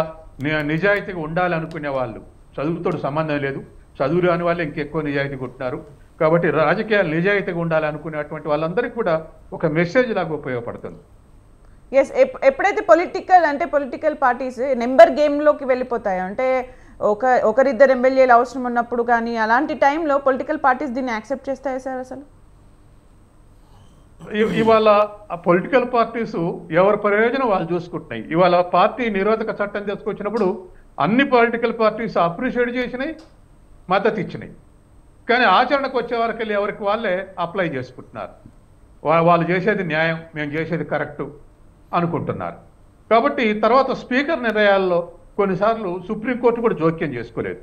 నిజాయితీగా ఉండాలి అనుకునే వాళ్ళు, చదువుతో సంబంధం లేదు, చదువు రాని వాళ్ళు ఇంకెక్కువ నిజాయితీ కొట్టినారు. కాబట్టి రాజకీయాలు నిజాయితీగా ఉండాలి అనుకునేటువంటి వాళ్ళందరికీ కూడా ఒక మెసేజ్ లాగా ఉపయోగపడుతుంది. ఎస్, ఎప్పుడైతే పొలిటికల్ పార్టీస్ నెంబర్ గేమ్లోకి వెళ్ళిపోతాయో, అంటే ఒకరిద్దరు ఎమ్మెల్యేలు అవసరం ఉన్నప్పుడు కానీ అలాంటి టైంలో పొలిటికల్ పార్టీస్ దీన్ని యాక్సెప్ట్ చేస్తాయా సార్? అసలు ఇవాళ ఆ పొలిటికల్ పార్టీస్ ఎవరి ప్రయోజనం వాళ్ళు చూసుకుంటున్నాయి. ఇవాళ పార్టీ నిరోధక చట్టం తీసుకొచ్చినప్పుడు అన్ని పొలిటికల్ పార్టీస్ అప్రిషియేట్ చేసినాయి, మద్దతు ఇచ్చినాయి. కానీ ఆచరణకు వచ్చే వరకు ఎవరికి వాళ్ళే అప్లై చేసుకుంటున్నారు. వాళ్ళు చేసేది న్యాయం, మేము చేసేది కరెక్టు అనుకుంటున్నారు. కాబట్టి తర్వాత స్పీకర్ నిర్ణయాల్లో కొన్నిసార్లు సుప్రీంకోర్టు కూడా జోక్యం చేసుకోలేదు.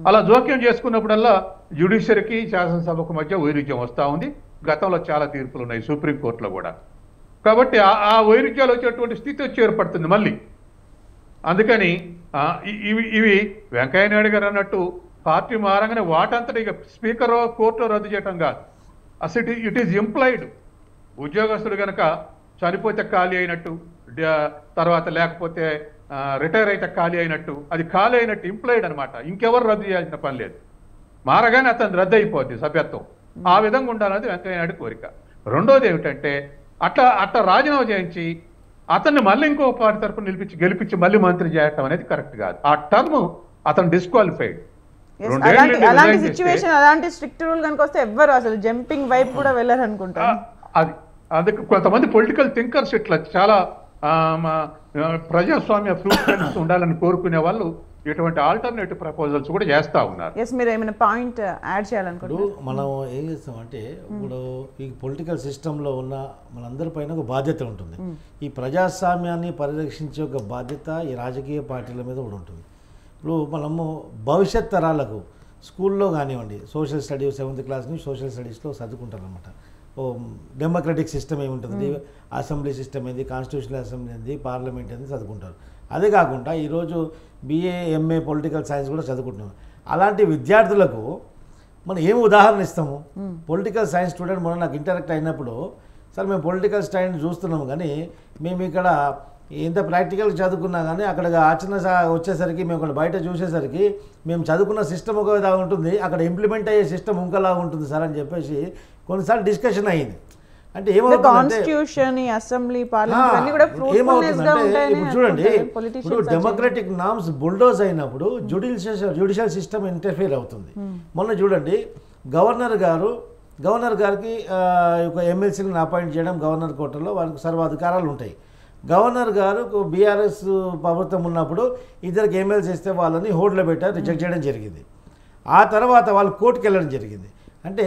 అలా జోక్యం చేసుకున్నప్పుడల్లా జ్యుడిషియరీకి శాసనసభకు మధ్య వైరుధ్యం వస్తూ ఉంది. గతంలో చాలా తీర్పులు ఉన్నాయి సుప్రీంకోర్టులో కూడా. కాబట్టి ఆ వైరుధ్యాలు వచ్చేటువంటి స్థితి వచ్చి ఏర్పడుతుంది మళ్ళీ. అందుకని ఇవి వెంకయ్య నాయుడు గారు అన్నట్టు పార్టీ మారంగానే వాటంతటి ఇక స్పీకర్ కోర్టులో రద్దు చేయటం కాదు. అసలు ఇట్ ఈజ్ ఇంప్లాయిడ్. ఉద్యోగస్తుడు కనుక చనిపోతే ఖాళీ అయినట్టు, తర్వాత లేకపోతే రిటైర్ అయితే ఖాళీ అయినట్టు, అది ఖాళీ అయినట్టు ఇంప్లాయిడ్ అనమాట. ఇంకెవరు రద్దు చేయాల్సిన పని లేదు. మారగానే అతను రద్దు అయిపోద్ది సభ్యత్వం. ఆ విధంగా ఉండాలన్నది వెంకయ్య నాయుడు కోరిక. రెండోది ఏమిటంటే అట్లా రాజీనామా చేయించి అతన్ని మళ్ళీ ఇంకో పార్టీ తరఫున గెలిపించి మళ్ళీ మంత్రి చేయటం అనేది కరెక్ట్ కాదు. ఆ టర్మ్ అతను డిస్క్వాలిఫైడ్. అలాంటి సిచ్యువేషన్, అలాంటి స్ట్రిక్ట్ రూల్ కనుక వస్తే ఎవ్వరు అసలు జంపింగ్ వైపు కూడా వెళ్ళరు అనుకుంటా. అందుకు కొంతమంది పొలిటికల్ థింకర్స్ ఇట్లా చాలా ప్రజాస్వామ్య ఫ్రూట్స్ ఉండాలని కోరుకునే వాళ్ళు ఇటువంటి ఆల్టర్నేటివ్ ప్రపోజల్స్ కూడా చేస్తూ ఉన్నారు. మీరు ఏమైనా పాయింట్ యాడ్ చేయాలనుకుంటున్నారు? మనం ఏం చేస్తామంటే ఇప్పుడు ఈ పొలిటికల్ సిస్టంలో ఉన్న మనందరి పైన ఒక బాధ్యత ఉంటుంది. ఈ ప్రజాస్వామ్యాన్ని పరిరక్షించే ఒక బాధ్యత ఈ రాజకీయ పార్టీల మీద కూడా ఉంటుంది. ఇప్పుడు మనము భవిష్యత్ తరాలకు స్కూల్లో కానివ్వండి, సోషల్ స్టడీస్ 7th క్లాస్ నుంచి సోషల్ స్టడీస్లో చదువుకుంటారు అనమాట. డెమోక్రటిక్ సిస్టమ్ ఏముంటుంది, అసెంబ్లీ సిస్టమ్ ఏంది, కాన్స్టిట్యూషనల్ అసెంబ్లీ ఏంది, పార్లమెంట్ ఏంది చదువుకుంటారు. అదే కాకుండా ఈరోజు BA MA పొలిటికల్ సైన్స్ కూడా చదువుకుంటున్నాం. అలాంటి విద్యార్థులకు మనం ఏం ఉదాహరణ ఇస్తాము? పొలిటికల్ సైన్స్ స్టూడెంట్ మనం నాకు ఇంటరాక్ట్ అయినప్పుడు, సార్ మేము పొలిటికల్ సైన్స్ చూస్తున్నాము కానీ మేము ఇక్కడ ఎంత ప్రాక్టికల్ చదువుకున్నా కానీ అక్కడ ఆచరణ వచ్చేసరికి మేము ఇక్కడ బయట చూసేసరికి మేము చదువుకున్న సిస్టమ్ ఒక విధంగా ఉంటుంది, అక్కడ ఇంప్లిమెంట్ అయ్యే సిస్టమ్ ఇంకోలాగా ఉంటుంది సార్ అని చెప్పేసి కొన్నిసార్లు డిస్కషన్ అయ్యింది. అంటే ఏమవుతుందంటే ఇప్పుడు చూడండి, ఇప్పుడు డెమోక్రటిక్ నామ్స్ బుల్డోజ్ అయినప్పుడు జ్యుడిషియల్ సిస్టమ్ ఇంటర్ఫియర్ అవుతుంది. మొన్న చూడండి గవర్నర్ గారికి ఒక ఎమ్మెల్సీని అపాయింట్ చేయడం గవర్నర్ కోటలో వారికి సర్వాధికారాలు ఉంటాయి. గవర్నర్ గారు బీఆర్ఎస్ ప్రభుత్వం ఉన్నప్పుడు ఇద్దరికి ఎమ్మెల్సీ ఇస్తే వాళ్ళని హోల్డ్లో పెట్టారు, రిజెక్ట్ చేయడం జరిగింది. ఆ తర్వాత వాళ్ళు కోర్టుకు వెళ్ళడం జరిగింది. అంటే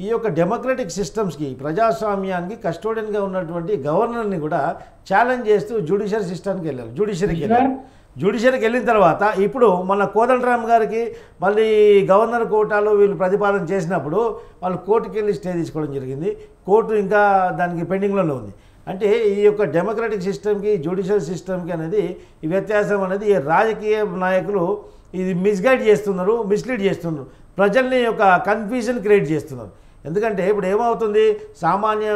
ఈ యొక్క డెమోక్రటిక్ సిస్టమ్స్కి, ప్రజాస్వామ్యానికి కస్టోడియన్గా ఉన్నటువంటి గవర్నర్ని కూడా ఛాలెంజ్ చేస్తూ జ్యుడిషియరీ సిస్టమ్కి వెళ్ళారు. జ్యుడిషియరీకి వెళ్ళిన తర్వాత ఇప్పుడు మన కోదండరామ్ గారికి మళ్ళీ గవర్నర్ కోటాలో వీళ్ళు ప్రతిపాదన చేసినప్పుడు వాళ్ళు కోర్టుకి వెళ్ళి స్టే తీసుకోవడం జరిగింది. కోర్టు ఇంకా దానికి పెండింగ్లోనే ఉంది. అంటే ఈ యొక్క డెమోక్రటిక్ సిస్టమ్కి, జ్యుడిషియల్ సిస్టమ్కి అనేది ఈ వ్యత్యాసం అనేది రాజకీయ నాయకులు ఇది మిస్లీడ్ చేస్తున్నారు, ప్రజల్ని యొక్క కన్ఫ్యూజన్ క్రియేట్ చేస్తున్నారు. ఎందుకంటే ఇప్పుడు ఏమవుతుంది, సామాన్య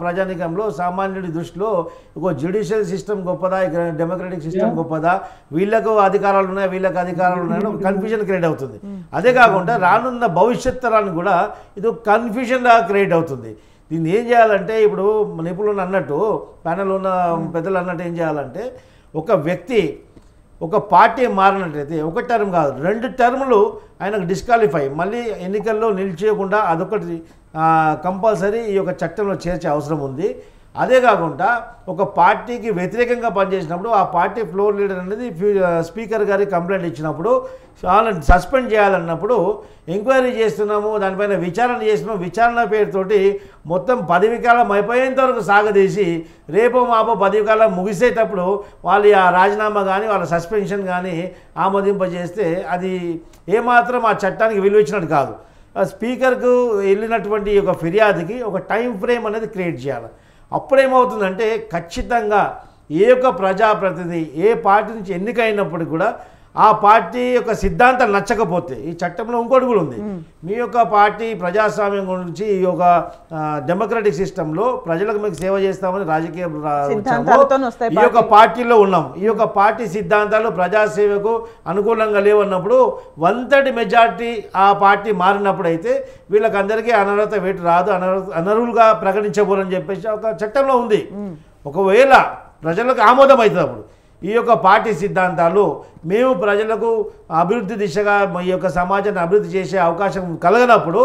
ప్రజానికంలో సామాన్యుడి దృష్టిలో ఒక జ్యుడిషియల్ సిస్టమ్ గొప్పదా, డెమోక్రటిక్ సిస్టమ్ గొప్పదా, వీళ్ళకు అధికారాలు ఉన్నాయి వీళ్ళకి అధికారాలు ఉన్నాయని ఒక కన్ఫ్యూజన్ క్రియేట్ అవుతుంది. అదే కాకుండా రానున్న భవిష్యత్ తరాన్ని కూడా ఇది ఒక కన్ఫ్యూజన్ లాగా క్రియేట్ అవుతుంది. దీన్ని ఏం చేయాలంటే, ఇప్పుడు నిపుణులు అన్నట్టు, ప్యానెల్ ఉన్న పెద్దలు అన్నట్టు ఏం చేయాలంటే, ఒక వ్యక్తి ఒక పార్టీ మారినట్లయితే ఒక టర్మ్ కాదు 2 టర్ములు ఆయనకు డిస్క్వాలిఫై, మళ్ళీ ఎన్నికల్లో నిలిచేయకుండా అదొకటి కంపల్సరీ ఈ యొక్క చట్టంలో చేర్చే అవసరం ఉంది. అదే కాకుండా ఒక పార్టీకి వ్యతిరేకంగా పనిచేసినప్పుడు ఆ పార్టీ ఫ్లోర్ లీడర్ అనేది స్పీకర్ గారికి కంప్లైంట్ ఇచ్చినప్పుడు వాళ్ళని సస్పెండ్ చేయాలన్నప్పుడు ఎంక్వైరీ చేస్తున్నాము, దానిపైన విచారణ చేస్తున్నాము, విచారణ పేరుతోటి మొత్తం పదవి కాలం అయిపోయేంత వరకు సాగదీసి రేపో మాపో పదవి కాలం ముగిసేటప్పుడు వాళ్ళు ఆ రాజీనామా కానీ వాళ్ళ సస్పెన్షన్ కానీ ఆమోదింపజేస్తే అది ఏమాత్రం ఆ చట్టానికి విలువ ఇచ్చినట్టు కాదు. స్పీకర్కు వెళ్ళినటువంటి ఒక ఫిర్యాదుకి ఒక టైం ఫ్రేమ్ అనేది క్రియేట్ చేయాలి. అప్పుడేమవుతుందంటే ఖచ్చితంగా ఏ ఒక్క ప్రజాప్రతినిధి ఏ పార్టీ నుంచి ఎన్నికైనప్పటికీ కూడా ఆ పార్టీ యొక్క సిద్ధాంతాలు నచ్చకపోతే, ఈ చట్టంలో ఇంకోటి కూడా ఉంది, మీ యొక్క పార్టీ ప్రజాస్వామ్యం గురించి ఈ యొక్క డెమోక్రటిక్ సిస్టంలో ప్రజలకు మీకు సేవ చేస్తామని రాజకీయ ఈ యొక్క పార్టీలో ఉన్నాం, ఈ యొక్క పార్టీ సిద్ధాంతాలు ప్రజాసేవకు అనుకూలంగా లేవన్నప్పుడు 1/3 మెజార్టీ ఆ పార్టీ మారినప్పుడు అయితే వీళ్ళకందరికీ అనర్హత వేటు రాదు, అనర్హులుగా ప్రకటించబోరని చెప్పేసి ఒక చట్టంలో ఉంది. ఒకవేళ ప్రజలకు ఆమోదం అవుతుంది అప్పుడు ఈ యొక్క పార్టీ సిద్ధాంతాలు మేము ప్రజలకు అభివృద్ధి దిశగా ఈ యొక్క సమాజాన్ని అభివృద్ధి చేసే అవకాశం కలగనప్పుడు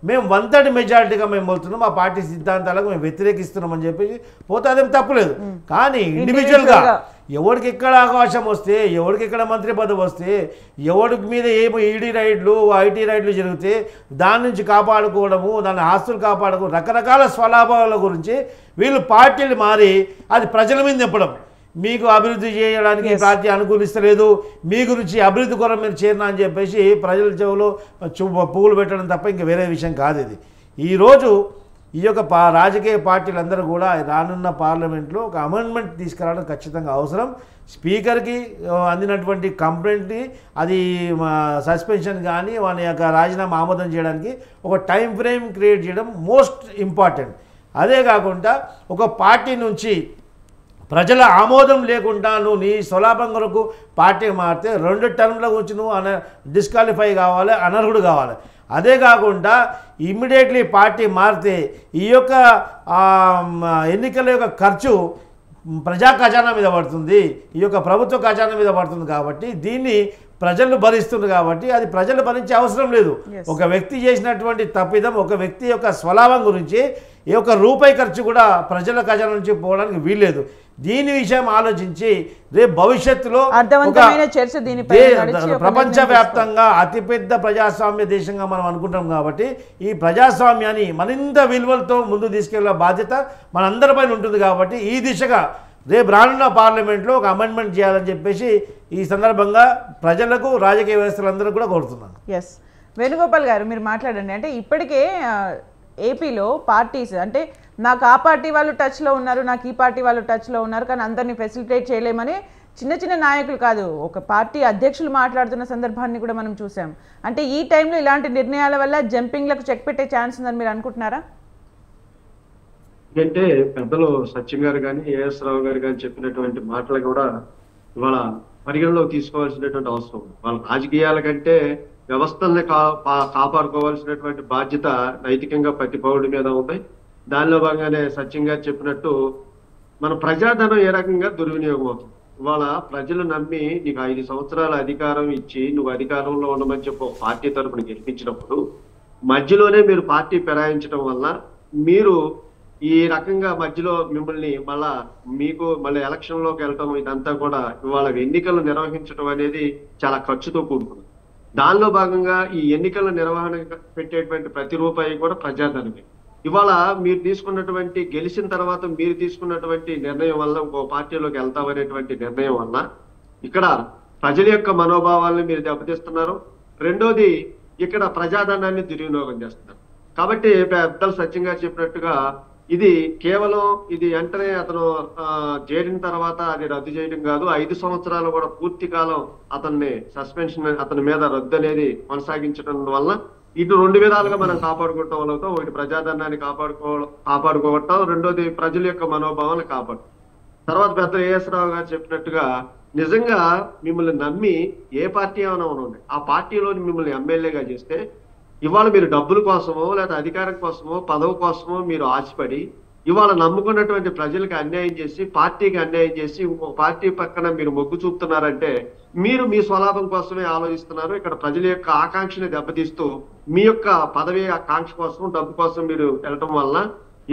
మేము 1/3 మెజారిటీగా మేము వెళ్తున్నాం, ఆ పార్టీ సిద్ధాంతాలకు మేము వ్యతిరేకిస్తున్నామని చెప్పేసి పోతే అదేం తప్పులేదు. కానీ ఇండివిజువల్గా ఎవరికి ఎక్కడ అవకాశం వస్తే, ఎవరికి ఎక్కడ మంత్రి పదవి వస్తే, ఎవరికి మీద ఏమో ఈడీ రైడ్లు ఐటీ రైడ్లు జరిగితే దాని నుంచి కాపాడుకోవడము, దాని ఆస్తులు కాపాడుకోవడం, రకరకాల స్వలాభాల గురించి వీళ్ళు పార్టీలు మారి అది ప్రజల మీద చెప్పడం, మీకు అభివృద్ధి చేయడానికి పార్టీ అనుకూలిస్తలేదు, మీ గురించి అభివృద్ధి కొరకు మీరు చేరినా అని చెప్పేసి ప్రజల చెవులో పువ్వులు పెట్టడం తప్ప ఇంకా వేరే విషయం కాదు ఇది. ఈరోజు ఈ యొక్క రాజకీయ పార్టీలందరూ కూడా రానున్న పార్లమెంట్లో ఒక అమెండ్మెంట్ తీసుకురావడం ఖచ్చితంగా అవసరం. స్పీకర్కి అందినటువంటి కంప్లైంట్ని అది సస్పెన్షన్ కానీ వాళ్ళ యొక్క రాజీనామా ఆమోదం చేయడానికి ఒక టైం ఫ్రేమ్ క్రియేట్ చేయడం మోస్ట్ ఇంపార్టెంట్. అదే కాకుండా ఒక పార్టీ నుంచి ప్రజల ఆమోదం లేకుండా నువ్వు నీ స్వలాభం కొరకు పార్టీ మారితే 2 టర్మ్ల గురించి నువ్వు డిస్క్వాలిఫై కావాలి, అనర్హుడు కావాలి. అదే కాకుండా ఇమ్మీడియట్లీ పార్టీ మారితే ఈ యొక్క ఎన్నికల యొక్క ఖర్చు ప్రజా ఖజానా మీద పడుతుంది, ఈ యొక్క ప్రభుత్వ ఖజానా మీద పడుతుంది. కాబట్టి దీన్ని ప్రజలు భరిస్తుంది కాబట్టి అది ప్రజలు భరించే అవసరం లేదు. ఒక వ్యక్తి చేసినటువంటి తప్పిదం, ఒక వ్యక్తి యొక్క స్వలాభం గురించి ఏ ఒక్క రూపాయి ఖర్చు కూడా ప్రజల ఖజానా నుంచి పోవడానికి వీల్లేదు. దీని విషయం ఆలోచించి రేపు భవిష్యత్తులో ప్రపంచవ్యాప్తంగా అతిపెద్ద ప్రజాస్వామ్య దేశంగా మనం అనుకుంటాం. కాబట్టి ఈ ప్రజాస్వామ్యాన్ని మరింత విలువలతో ముందు తీసుకెళ్లే బాధ్యత మనందరిపైన ఉంటుంది. కాబట్టి ఈ దిశగా రేపు రానున్న పార్లమెంట్లో ఒక అమెండ్మెంట్ చేయాలని చెప్పేసి ఈ సందర్భంగా ప్రజలకు రాజకీయ వ్యవస్థలందరూ కూడా కోరుతున్నాను. ఎస్ వేణుగోపాల్ గారు, మీరు మాట్లాడండి. అంటే ఇప్పటికే ఏపీలో పార్టీస్ అంటే నాకు ఆ పార్టీ వాళ్ళు టచ్లో ఉన్నారు, నాకు ఈ పార్టీ వాళ్ళు టచ్లో ఉన్నారు, కానీ అందరినీ ఫెసిలిటేట్ చేయలేమని చిన్న చిన్న నాయకులు కాదు, ఒక పార్టీ అధ్యక్షులు మాట్లాడుతున్న సందర్భాన్ని కూడా మనం చూసాం. అంటే ఈ టైంలో ఇలాంటి నిర్ణయాల వల్ల జంపింగ్లకు చెక్ పెట్టే ఛాన్స్ ఉందని మీరు అనుకుంటున్నారా? ఎందుకంటే పెద్దలు సత్యం గారు కానీ ఏఎస్ రావు గారు కానీ చెప్పినటువంటి మాటలు కూడా ఇవాళ పరిగణలోకి తీసుకోవాల్సినటువంటి అవసరం. వాళ్ళ రాజకీయాల కంటే వ్యవస్థల్ని కాపాడుకోవాల్సినటువంటి బాధ్యత నైతికంగా ప్రతి పౌరుడి మీద ఉంది. దానిలో భాగంగానే సత్యం గారు చెప్పినట్టు మన ప్రజాధనం ఏ రకంగా దుర్వినియోగం అవుతుంది. ఇవాళ ప్రజలు నమ్మి నీకు 5 సంవత్సరాల అధికారం ఇచ్చి నువ్వు అధికారంలో ఉండమని చెప్పి ఒక పార్టీ తరపున గెలిపించినప్పుడు మధ్యలోనే మీరు పార్టీ ఫిరాయించడం వల్ల మీరు ఈ రకంగా మధ్యలో మిమ్మల్ని మీకు మళ్ళీ ఎలక్షన్ లోకి వెళ్ళటం ఇదంతా కూడా ఇవాళ ఎన్నికలు నిర్వహించడం అనేది చాలా ఖర్చుతో కూడుకుంది. దానిలో భాగంగా ఈ ఎన్నికల నిర్వహణ పెట్టేటువంటి ప్రతి రూపాయి కూడా ప్రజాధనమే. ఇవాళ మీరు తీసుకున్నటువంటి గెలిచిన తర్వాత మీరు తీసుకున్నటువంటి నిర్ణయం వల్ల ఇంకో పార్టీలోకి వెళ్తామనేటువంటి నిర్ణయం వల్ల ఇక్కడ ప్రజల యొక్క మనోభావాలను మీరు దెబ్బతీస్తున్నారు. రెండోది ఇక్కడ ప్రజాధనాన్ని దుర్వినియోగం చేస్తున్నారు. కాబట్టి పెద్దలు సత్యం గారు చెప్పినట్టుగా ఇది కేవలం ఇది వెంటనే అతను చేరిన తర్వాత అది రద్దు చేయడం కాదు, 5 సంవత్సరాలు కూడా పూర్తి కాలం అతన్ని సస్పెన్షన్ అతని మీద రద్దు అనేది కొనసాగించడం వల్ల ఇటు 2 విధాలుగా మనం కాపాడుకోవటం వల్ల ఒకటి ప్రజాధనాన్ని కాపాడుకోవటం, రెండోది ప్రజల యొక్క మనోభావాలను కాపాడు. తర్వాత పెద్ద ఏఎస్ రావు గారు చెప్పినట్టుగా నిజంగా మిమ్మల్ని నమ్మి ఏ పార్టీ ఏమైనా ఉండండి, ఆ పార్టీలోని మిమ్మల్ని ఎమ్మెల్యేగా చేస్తే ఇవాళ మీరు డబ్బుల కోసమో లేదా అధికారం కోసమో పదవి కోసమో మీరు ఆశపడి ఇవాళ నమ్ముకున్నటువంటి ప్రజలకు అన్యాయం చేసి, పార్టీకి అన్యాయం చేసి ఇంకొక పార్టీ పక్కన మీరు మొగ్గు చూపుతున్నారంటే మీరు మీ స్వలాభం కోసమే ఆలోచిస్తున్నారు. ఇక్కడ ప్రజల యొక్క ఆకాంక్షని దెబ్బతీస్తూ మీ యొక్క పదవి ఆకాంక్ష కోసం డబ్బు కోసం మీరు వెళ్ళటం వలన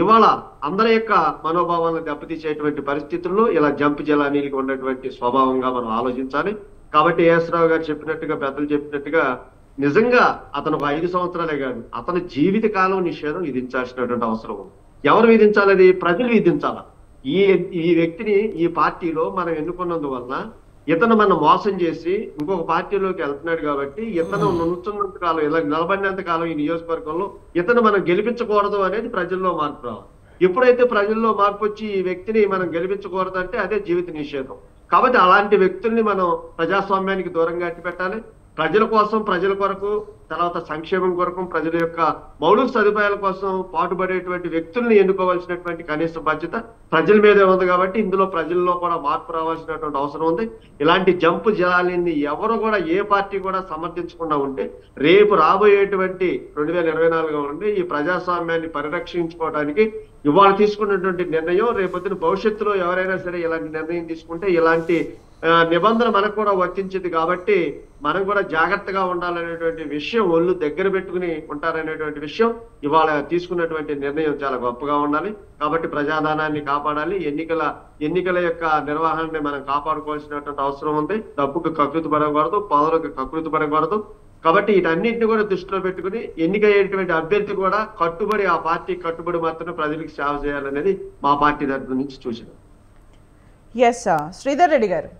ఇవాళ అందరి యొక్క మనోభావాలను దెబ్బతీసేటువంటి పరిస్థితుల్లో ఇలా జంప్ జలానీలకు ఉన్నటువంటి స్వభావంగా మనం ఆలోచించాలి. కాబట్టి ఏఎస్ రావు గారు చెప్పినట్టుగా, పెద్దలు చెప్పినట్టుగా నిజంగా అతను 5 సంవత్సరాలే కాదు, అతని జీవిత కాలం నిషేధం విధించాల్సినటువంటి అవసరం ఉంది. ఎవరు విధించాలి? ప్రజలు విధించాలి. ఈ వ్యక్తిని ఈ పార్టీలో మనం ఎన్నుకున్నందువల్ల ఇతను మనం మోసం చేసి ఇంకొక పార్టీలోకి వెళ్తున్నాడు కాబట్టి ఇతను నుంచున్నంత కాలం, ఇలా నిలబడినంత కాలం ఈ నియోజకవర్గంలో ఇతను మనం గెలిపించకూడదు అనేది ప్రజల్లో మార్పు రావాలి. ఎప్పుడైతే ప్రజల్లో మార్పు వచ్చి ఈ వ్యక్తిని మనం గెలిపించకూడదు అంటే అదే జీవిత నిషేధం. కాబట్టి అలాంటి వ్యక్తుల్ని మనం ప్రజాస్వామ్యానికి దూరంగా అట్టిపెట్టాలి. ప్రజల కోసం, ప్రజల కొరకు, తర్వాత సంక్షేమం కొరకు, ప్రజల యొక్క మౌలిక సదుపాయాల కోసం పాటుపడేటువంటి వ్యక్తుల్ని ఎన్నుకోవాల్సినటువంటి కనీస బాధ్యత ప్రజల మీదే ఉంది. కాబట్టి ఇందులో ప్రజల్లో కూడా మార్పు రావాల్సినటువంటి అవసరం ఉంది. ఇలాంటి జంపు జలాన్ని ఎవరు కూడా, ఏ పార్టీ కూడా సమర్థించకుండా ఉంటే రేపు రాబోయేటువంటి 2024 నుండి ఈ ప్రజాస్వామ్యాన్ని పరిరక్షించుకోవడానికి ఇవాళ తీసుకున్నటువంటి నిర్ణయం రేపొద్దున భవిష్యత్తులో ఎవరైనా సరే ఇలాంటి నిర్ణయం తీసుకుంటే ఇలాంటి నిబంధన మనకు కూడా వర్తించింది. కాబట్టి మనం కూడా జాగ్రత్తగా ఉండాలనేటువంటి విషయం, ఒళ్ళు దగ్గర పెట్టుకుని ఉంటారనేటువంటి విషయం ఇవాళ తీసుకున్నటువంటి నిర్ణయం చాలా గొప్పగా ఉండాలి. కాబట్టి ప్రజాధనాన్ని కాపాడాలి. ఎన్నికల యొక్క నిర్వహణని మనం కాపాడుకోవాల్సినటువంటి అవసరం ఉంది. డబ్బుకు కకృతి పడకూడదు, పదవులకు కకృతి పడకూడదు. కాబట్టి వీటన్నిటిని కూడా దృష్టిలో పెట్టుకుని ఎన్నికయ్యేటువంటి అభ్యర్థి కూడా కట్టుబడి, ఆ పార్టీ కట్టుబడి మాత్రమే ప్రజలకు సేవ చేయాలనేది మా పార్టీ తరఫు నుంచి చూసినాం. ఎస్ శ్రీధర్ రెడ్డి గారు,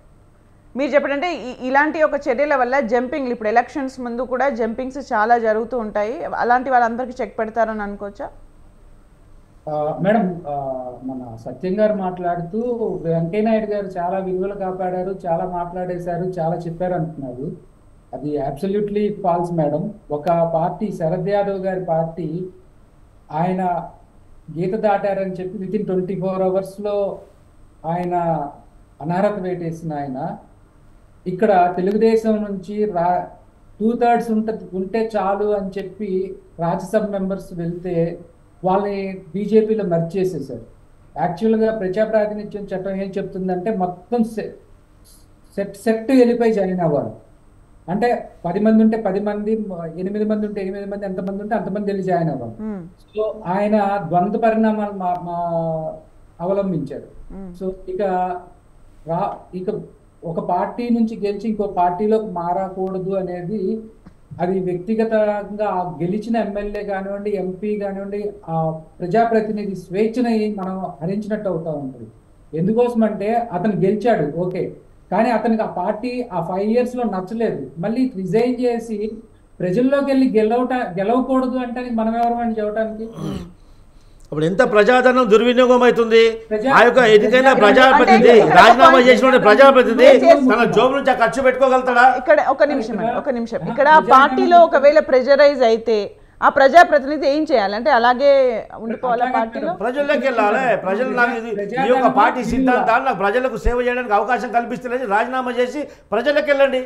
మీరు చెప్పండి, ఇలాంటి ఒక చర్యల వల్ల జంపింగ్లు, ఇప్పుడు ఎలక్షన్స్ ముందు కూడా జంపింగ్స్ చాలా జరుగుతూ ఉంటాయి, అలాంటి వాళ్ళందరికీ చెక్ పెడతారని అనుకోవచ్చా? మేడం, మన సత్యం గారు మాట్లాడుతూ వెంకయ్యనాయుడు గారు చాలా విలువలు కాపాడారు, చాలా మాట్లాడేశారు, చాలా చెప్పారు అంటున్నారు. అది అబ్సల్యూట్లీ ఫాల్స్ మేడం. ఒక పార్టీ, శరద్ యాదవ్ గారి పార్టీ, ఆయన గీత దాటారని చెప్పి వితిన్ 24 అవర్స్లో ఆయన అనర్హత వేటేసిన ఆయన ఇక్కడ తెలుగుదేశం నుంచి 2/3 ఉంటే చాలు అని చెప్పి రాజ్యసభ మెంబర్స్ వెళ్తే వాళ్ళని బీజేపీలో మర్జ్ చేసేసారు. యాక్చువల్గా ప్రజాప్రాతినిధ్యం చట్టం ఏం చెప్తుందంటే మొత్తం సెట్ వెళ్ళిపోయి జాయిన్ అవ్వాలి. అంటే 10 మంది ఉంటే 10 మంది, 8 మంది ఉంటే 8 మంది, ఎంతమంది ఉంటే అంతమంది వెళ్ళి జాయిన్ అవ్వాలి. సో ఆయన ద్వంద్వ పరిణామాలు అవలంబించారు. సో ఇక ఒక పార్టీ నుంచి గెలిచి ఇంకో పార్టీలోకి మారకూడదు అనేది, అది వ్యక్తిగతంగా గెలిచిన ఎమ్మెల్యే కానివ్వండి, ఎంపీ కానివ్వండి, ఆ ప్రజాప్రతినిధి స్వేచ్ఛని మనం హరించినట్టు అవుతా ఉంటుంది. ఎందుకోసం అంటే అతను గెలిచాడు, ఓకే, కానీ అతనికి ఆ పార్టీ ఆ 5 yearsలో నచ్చలేదు. మళ్ళీ రిజైన్ చేసి ప్రజల్లోకి వెళ్ళి గెలవకూడదు అంటే మనం ఎవరమని చెప్పడానికి? అప్పుడు ఎంత ప్రజాధనం దుర్వినియోగం అవుతుంది. ఆ యొక్క ఎన్నికైన ప్రజాప్రతినిధి, రాజీనామా చేసిన ప్రజాప్రతినిధి తన జోబు నుంచి ఖర్చు పెట్టుకోగలుగుతాడా? ఇక్కడ ఒక నిమిషం ఇక్కడ పార్టీలో ఒకవేళ ప్రెజరైజ్ అయితే ఆ ప్రజాప్రతినిధి ఏం చేయాలంటే అలాగే ఉండిపోవాలా? పార్టీలో ప్రజల్లోకి వెళ్ళాలి. ప్రజలు నాకు ఈ యొక్క పార్టీ సిద్ధాంతాలు, నాకు ప్రజలకు సేవ చేయడానికి అవకాశం కల్పిస్తలేదు, రాజీనామా చేసి ప్రజలకు వెళ్ళండి.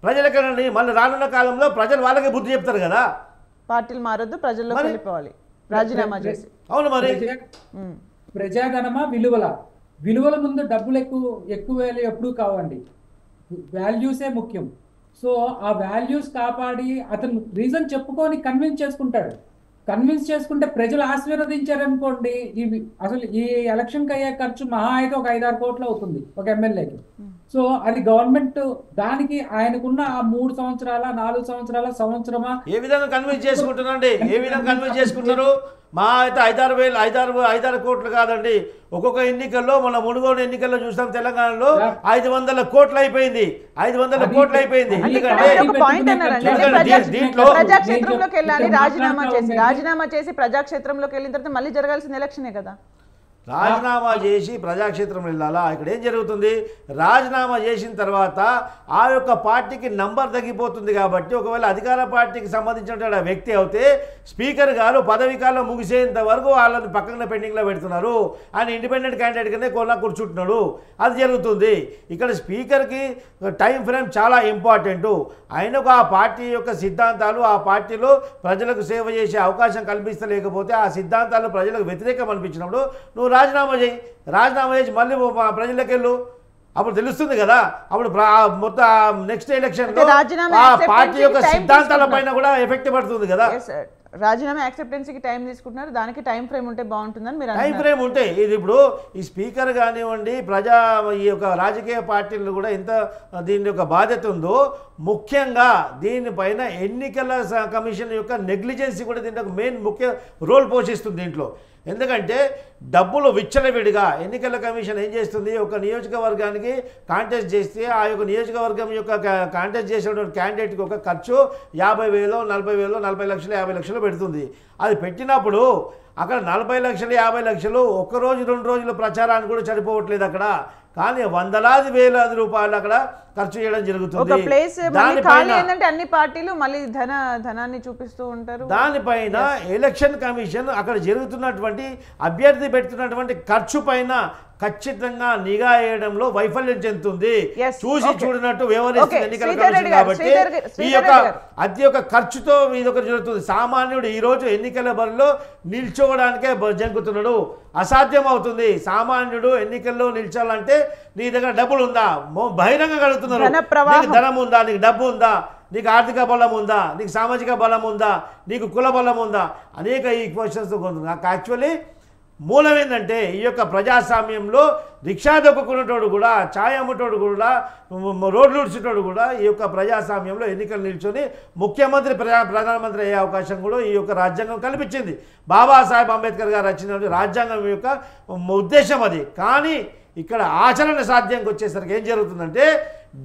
మళ్ళీ రానున్న కాలంలో ప్రజలు వాళ్ళకే బుద్ధి చెప్తారు కదా. పార్టీలు మారొద్దు, ప్రజల్లో వెళ్ళిపోవాలి, రాజీనామా చేసి. అవును, మరి ప్రజాధనమా విలువల ముందు డబ్బులు ఎక్కువ ఎప్పుడూ కావండి, వాల్యూసే ముఖ్యం. సో ఆ వాల్యూస్ కాపాడి అతను రీజన్ చెప్పుకొని కన్విన్స్ చేసుకుంటే ప్రజలు ఆశీర్వదించారనుకోండి, అసలు ఈ ఎలక్షన్కి అయ్యే ఖర్చు మహా అయితే ఒక 5-6 కోట్లు అవుతుంది ఒక ఎమ్మెల్యేకి. సో అది గవర్నమెంట్, దానికి ఆయనకున్న ఆ 3 సంవత్సరాల 4 సంవత్సరాల సంవత్సరమా ఏ విధంగా కన్విన్స్ చేసుకుంటున్నారండి? ఏ విధంగా కన్విన్స్ చేసుకుంటారు? మా అయితే 5-6 కోట్లు కాదండి. ఒక్కొక్క ఎన్నికల్లో, మన మునుగోడు ఎన్నికల్లో చూసాం, తెలంగాణలో 500 కోట్లు అయిపోయింది. 500 కోట్లు అయిపోయింది. ఎందుకంటే ప్రజాక్షేత్రంలోకి వెళ్ళాలి, రాజీనామా చేసి ప్రజాక్షేత్రంలోకి వెళ్ళిన తర్వాత మళ్ళీ జరగాల్సిన ఎలక్షనే కదా. రాజీనామా చేసి ప్రజాక్షేత్రం వెళ్ళాలా? ఇక్కడ ఏం జరుగుతుంది? రాజీనామా చేసిన తర్వాత ఆ యొక్క పార్టీకి నంబర్ తగ్గిపోతుంది కాబట్టి ఒకవేళ అధికార పార్టీకి సంబంధించిన వ్యక్తి అయితే స్పీకర్ గారు పదవీ కాలం ముగిసేంత వరకు వాళ్ళని పక్కన పెండింగ్లో పెడుతున్నారు. ఆయన ఇండిపెండెంట్ క్యాండిడేట్ కింద కొన్నా కూర్చుంటున్నాడు. అది జరుగుతుంది. ఇక్కడ స్పీకర్కి టైం ఫ్రేమ్ చాలా ఇంపార్టెంట్. ఆయనకు ఆ పార్టీ యొక్క సిద్ధాంతాలు, ఆ పార్టీలో ప్రజలకు సేవ చేసే అవకాశం కల్పిస్తలేకపోతే, ఆ సిద్ధాంతాలు ప్రజలకు వ్యతిరేకం అనిపించినప్పుడు నువ్వు రాజీనామా చేసి మళ్ళీ ప్రజలకు వెళ్ళు. అప్పుడు తెలుస్తుంది కదా. అప్పుడు మొత్తం నెక్స్ట్ ఎలక్షన్లో ఆ పార్టీ యొక్క సిద్ధాంతాల పైన కూడా ఎఫెక్ట్ పడుతుంది కదా. రాజీనామా యాక్సెప్టెన్సీకి టైం తీసుకుంటున్నారు. దానికి టైం ఫ్రేమ్ ఉంటే బాగుంటుందని మీరు టైం ఫ్రేమ్ ఉంటే ఇది ఇప్పుడు ఈ స్పీకర్ కానివ్వండి, ఈ యొక్క రాజకీయ పార్టీలు కూడా ఎంత దీని యొక్క బాధ్యత ఉందో, ముఖ్యంగా దీనిపైన ఎన్నికల కమిషన్ యొక్క నెగ్లిజెన్సీ కూడా దీంట్లో మెయిన్ ముఖ్య రోల్ పోషిస్తుంది దీంట్లో. ఎందుకంటే డబ్బులు విచ్చలవిడిగా ఎన్నికల కమిషన్ ఏం చేస్తుంది, ఒక నియోజకవర్గానికి కాంటెస్ట్ చేస్తే ఆ యొక్క నియోజకవర్గం యొక్క కాంటెస్ట్ చేసినటువంటి క్యాండిడేట్కి ఒక ఖర్చు 50,000, 40,000, 40 లక్షలు, 50 లక్షలు పెడుతుంది. అది పెట్టినప్పుడు అక్కడ 40 లక్షలు, 50 లక్షలు ఒక్కరోజు 2 రోజుల ప్రచారానికి కూడా సరిపోవట్లేదు అక్కడ. కానీ వందలాది వేలాది రూపాయలు అక్కడ ఖర్చు చేయడం జరుగుతుంది. అన్ని పార్టీలు మళ్ళీ ధనాన్ని చూపిస్తూ ఉంటారు. దానిపైన ఎలక్షన్ కమిషన్ అక్కడ జరుగుతున్నటువంటి అభ్యర్థి పెడుతున్నటువంటి ఖర్చు పైన ఖచ్చితంగా నిఘా వేయడంలో వైఫల్యం చెందుతుంది. చూసి చూడనట్టు వ్యవహరిస్తుంది ఎన్నికల కమిషన్. కాబట్టి ఈ యొక్క అతి యొక్క ఖర్చుతో ఇదొకటి జరుగుతుంది. సామాన్యుడు ఈరోజు ఎన్నికల బరిలో నిల్చోవడానికే జంకుతున్నాడు. అసాధ్యం అవుతుంది. సామాన్యుడు ఎన్నికల్లో నిల్చాలంటే నీ దగ్గర డబ్బులు ఉందా? బహిరంగ అడుగుతున్నారు. నీకు ధనం ఉందా? నీకు డబ్బు ఉందా? నీకు ఆర్థిక బలం ఉందా? నీకు సామాజిక బలం ఉందా? నీకు కుల బలం ఉందా? అనేక ఈ క్వశ్చన్స్ నాకు యాక్చువల్లీ మూలం ఏంటంటే ఈ యొక్క ప్రజాస్వామ్యంలో రిక్షా దొక్కుకునేటోడు కూడా, ఛాయ్ అమ్ముటోడు కూడా, రోడ్లు ఉడిచేటోడు కూడా ఈ యొక్క ప్రజాస్వామ్యంలో ఎన్నికలు నిల్చొని ముఖ్యమంత్రి ప్రధానమంత్రి అయ్యే అవకాశం కూడా ఈ యొక్క రాజ్యాంగం కల్పించింది. బాబాసాహెబ్ అంబేద్కర్ గారు రచించిన రాజ్యాంగం యొక్క ఉద్దేశం అది. కానీ ఇక్కడ ఆచరణ సాధ్యంకి వచ్చేసరికి ఏం జరుగుతుందంటే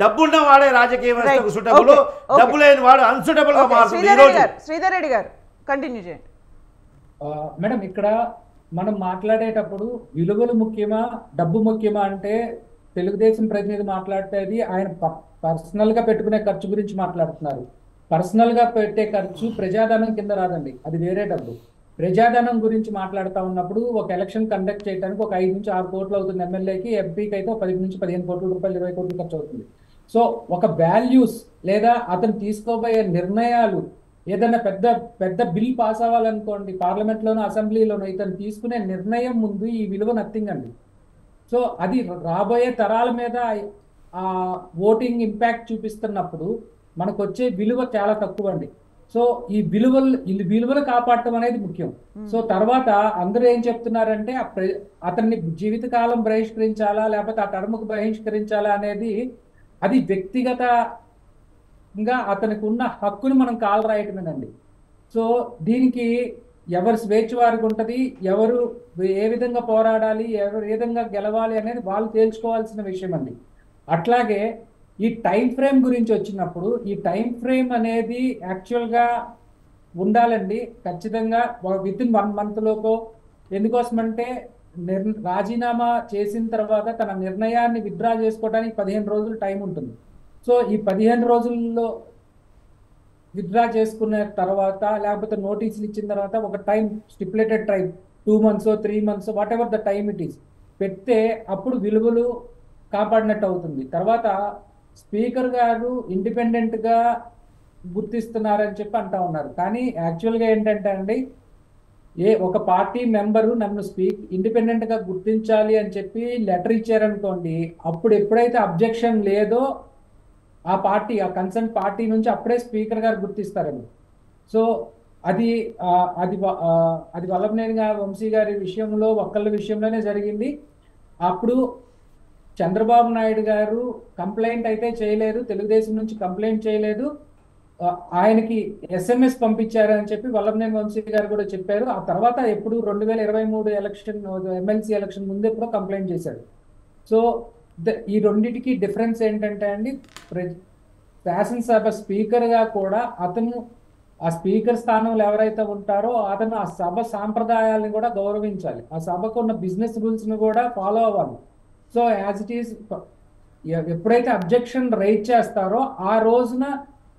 డబ్బున్న వాడే రాజకీయ వ్యవస్థకు సూటబుల్, డబ్బు లేని వాడు అన్సూటబుల్ గా మారుతుంది. శ్రీధర్ రెడ్డి గారు కంటిన్యూ చేయండి. మేడం, ఇక్కడ మనం మాట్లాడేటప్పుడు విలువలు ముఖ్యమా, డబ్బు ముఖ్యమా అంటే తెలుగుదేశం ప్రతినిధి మాట్లాడేది ఆయన పర్సనల్ గా పెట్టుకునే ఖర్చు గురించి మాట్లాడుతున్నారు. పర్సనల్ గా పెట్టే ఖర్చు ప్రజాధనం కింద రాదండి, అది వేరే డబ్బు. ప్రజాధనం గురించి మాట్లాడుతూ ఉన్నప్పుడు ఒక ఎలక్షన్ కండక్ట్ చేయడానికి ఒక 5 నుంచి 6 కోట్లు అవుతుంది ఎమ్మెల్యేకి, ఎంపీకి అయితే 10 నుంచి 15 కోట్ల రూపాయలు, 20 కోట్లు ఖర్చు అవుతుంది. సో ఒక వాల్యూస్ లేదా అతను తీసుకోబోయే నిర్ణయాలు, ఏదైనా పెద్ద బిల్ పాస్ అవ్వాలనుకోండి పార్లమెంట్లోనో అసెంబ్లీలోనో, ఇతను తీసుకునే నిర్ణయం ముందు ఈ విలువ నథింగ్ అండి. సో అది రాబోయే తరాల మీద ఆ ఓటింగ్ ఇంపాక్ట్ చూపిస్తున్నప్పుడు మనకు వచ్చే విలువ చాలా తక్కువ అండి. సో ఈ విలువలు కాపాడటం అనేది ముఖ్యం. సో తర్వాత అందరూ ఏం చెప్తున్నారంటే అతన్ని జీవితకాలం బహిష్కరించాలా లేకపోతే ఆ టర్మ్కు బహిష్కరించాలా అనేది అది వ్యక్తిగతంగా అతనికి ఉన్న హక్కును మనం కాలు రాయటమేనండి. సో దీనికి ఎవరి స్వేచ్ఛ వారికి ఉంటుంది, ఎవరు ఏ విధంగా పోరాడాలి, ఎవరు ఏ విధంగా గెలవాలి అనేది వాళ్ళు తేల్చుకోవాల్సిన విషయం అండి. అట్లాగే ఈ టైం ఫ్రేమ్ గురించి వచ్చినప్పుడు ఈ టైం ఫ్రేమ్ అనేది యాక్చువల్గా ఉండాలండి ఖచ్చితంగా వితిన్ 1 month లోపో. ఎందుకోసమంటే రాజీనామా చేసిన తర్వాత తన నిర్ణయాన్ని విత్డ్రా చేసుకోవడానికి 15 రోజులు టైం ఉంటుంది. సో ఈ 15 రోజుల్లో విత్డ్రా చేసుకున్న తర్వాత లేకపోతే నోటీసులు ఇచ్చిన తర్వాత ఒక time, stipulated time 2 months 3 months what ever the time it is పెడితే అప్పుడు విలువలు కాపాడినట్టు అవుతుంది. తర్వాత స్పీకర్ గారు ఇండిపెండెంట్గా గుర్తిస్తున్నారని చెప్పి అంటా ఉన్నారు. కానీ యాక్చువల్గా ఏంటంటే అండి, ఒక పార్టీ మెంబరు నన్ను ఇండిపెండెంట్గా గుర్తించాలి అని చెప్పి లెటర్ ఇచ్చారనుకోండి, అప్పుడు ఎప్పుడైతే అబ్జెక్షన్ లేదో ఆ కన్సర్న్ పార్టీ నుంచి అప్పుడే స్పీకర్ గారు గుర్తిస్తారండి. సో అది వల్లభనేని వంశీ గారి విషయంలో ఒక్కళ్ళ విషయంలోనే జరిగింది. అప్పుడు చంద్రబాబు నాయుడు గారు కంప్లైంట్ అయితే చేయలేదు, తెలుగుదేశం నుంచి కంప్లైంట్ చేయలేదు, ఆయనకి SMS పంపించారు అని చెప్పి వల్లభనేని వంశీ గారు కూడా చెప్పారు. ఆ తర్వాత ఎప్పుడు 2023 ఎలక్షన్ ఎమ్మెల్సీ ఎలక్షన్ ముందు ఎప్పుడో కంప్లైంట్ చేశాడు. సో ఈ రెండింటికి డిఫరెన్స్ ఏంటంటే అండి, శాసనసభ స్పీకర్గా కూడా అతను ఆ స్పీకర్ స్థానంలో ఎవరైతే ఉంటారో అతను ఆ సభ సాంప్రదాయాలను కూడా గౌరవించాలి, ఆ సభకు ఉన్న బిజినెస్ రూల్స్ని కూడా ఫాలో అవ్వాలి. సో యాజ్ ఇట్ ఈస్ ఎప్పుడైతే అబ్జెక్షన్ రైజ్ చేస్తారో ఆ రోజున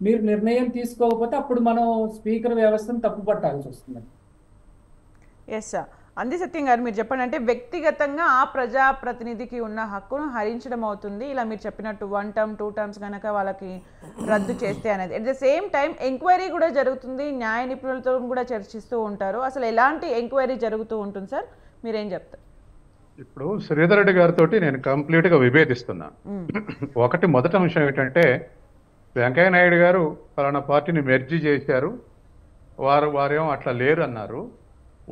మీరు నిర్ణయం తీసుకోకపోతే అప్పుడు మనం స్పీకర్ వ్యవస్థను తప్పు పట్టాల్సి వస్తుంది. Yes sir. అంది సత్యం గారు, మీరు చెప్పండి, అంటే వ్యక్తిగతంగా ఆ ప్రజాప్రతినిధికి ఉన్న హక్కును హరించడం అవుతుంది ఇలా మీరు చెప్పినట్టు 1 టర్మ్ 2 టర్మ్స్ కనుక వాళ్ళకి రద్దు చేస్తే అనేది. At the same time enquiry కూడా జరుగుతుంది, న్యాయ నిపుణులతో కూడా చర్చిస్తూ ఉంటారు. అసలు ఎలాంటి ఎంక్వైరీ జరుగుతూ ఉంటుంది సార్, మీరేం చెప్తారు? ఇప్పుడు శ్రీధర్ రెడ్డి గారితో నేను కంప్లీట్గా విభేదిస్తున్నాను. ఒకటి, మొదటి అంశం ఏంటంటే వెంకయ్య నాయుడు గారు పలానా పార్టీని మెర్జీ చేశారు, వారేమో అట్లా లేరు అన్నారు.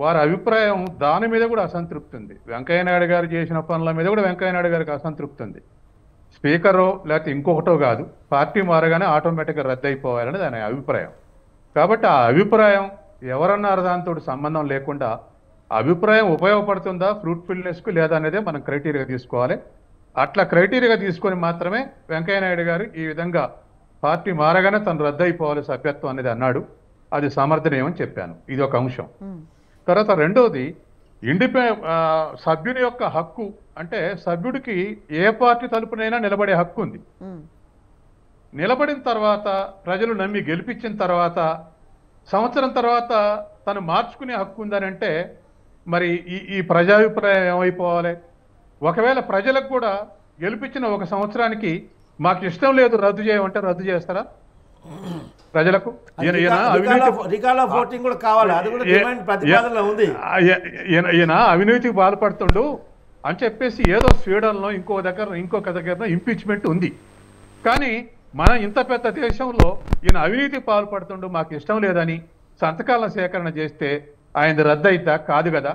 వారి అభిప్రాయం దాని మీద కూడా అసంతృప్తి ఉంది. వెంకయ్య నాయుడు గారు చేసిన పనుల మీద కూడా వెంకయ్య నాయుడు గారికి అసంతృప్తి ఉంది. స్పీకరో లేకపోతే ఇంకొకటో కాదు, పార్టీ మారగానే ఆటోమేటిక్గా రద్దు అయిపోవాలని దాని అభిప్రాయం. కాబట్టి ఆ అభిప్రాయం ఎవరన్నారు దాంతో సంబంధం లేకుండా అభిప్రాయం ఉపయోగపడుతుందా ఫ్రూట్ఫుల్నెస్కు లేదా అనేదే మనం క్రైటీరియాగా తీసుకోవాలి. అట్లా క్రైటీరియాగా తీసుకొని మాత్రమే వెంకయ్య నాయుడు గారు ఈ విధంగా పార్టీ మారగానే తను రద్దు అయిపోవాలి సభ్యత్వం అనేది అన్నాడు. అది సమర్థనీయమని చెప్పాను. ఇది ఒక అంశం. తర్వాత రెండోది, సభ్యుని యొక్క హక్కు అంటే సభ్యుడికి ఏ పార్టీ తరపునైనా నిలబడే హక్కు ఉంది. నిలబడిన తర్వాత ప్రజలు నమ్మి గెలిపించిన తర్వాత సంవత్సరం తర్వాత తను మార్చుకునే హక్కు ఉందని అంటే మరి ఈ ప్రజాభిప్రాయం ఏమైపోవాలి? ఒకవేళ ప్రజలకు కూడా గెలిపించిన 1 సంవత్సరానికి మాకు ఇష్టం లేదు రద్దు చేయమంటే రద్దు చేస్తారా ప్రజలకు? ఈయన అవినీతికి బాధపడుతుండు అని చెప్పేసి ఏదో స్వీడన్లో ఇంకొక దగ్గర ఇంపీచ్మెంట్ ఉంది. కానీ మన ఇంత పెద్ద దేశంలో ఈయన అవినీతికి పాల్పడుతుండు మాకు ఇష్టం లేదని సంతకాల సేకరణ చేస్తే ఆయన రద్దు అయిద్దా? కాదు కదా.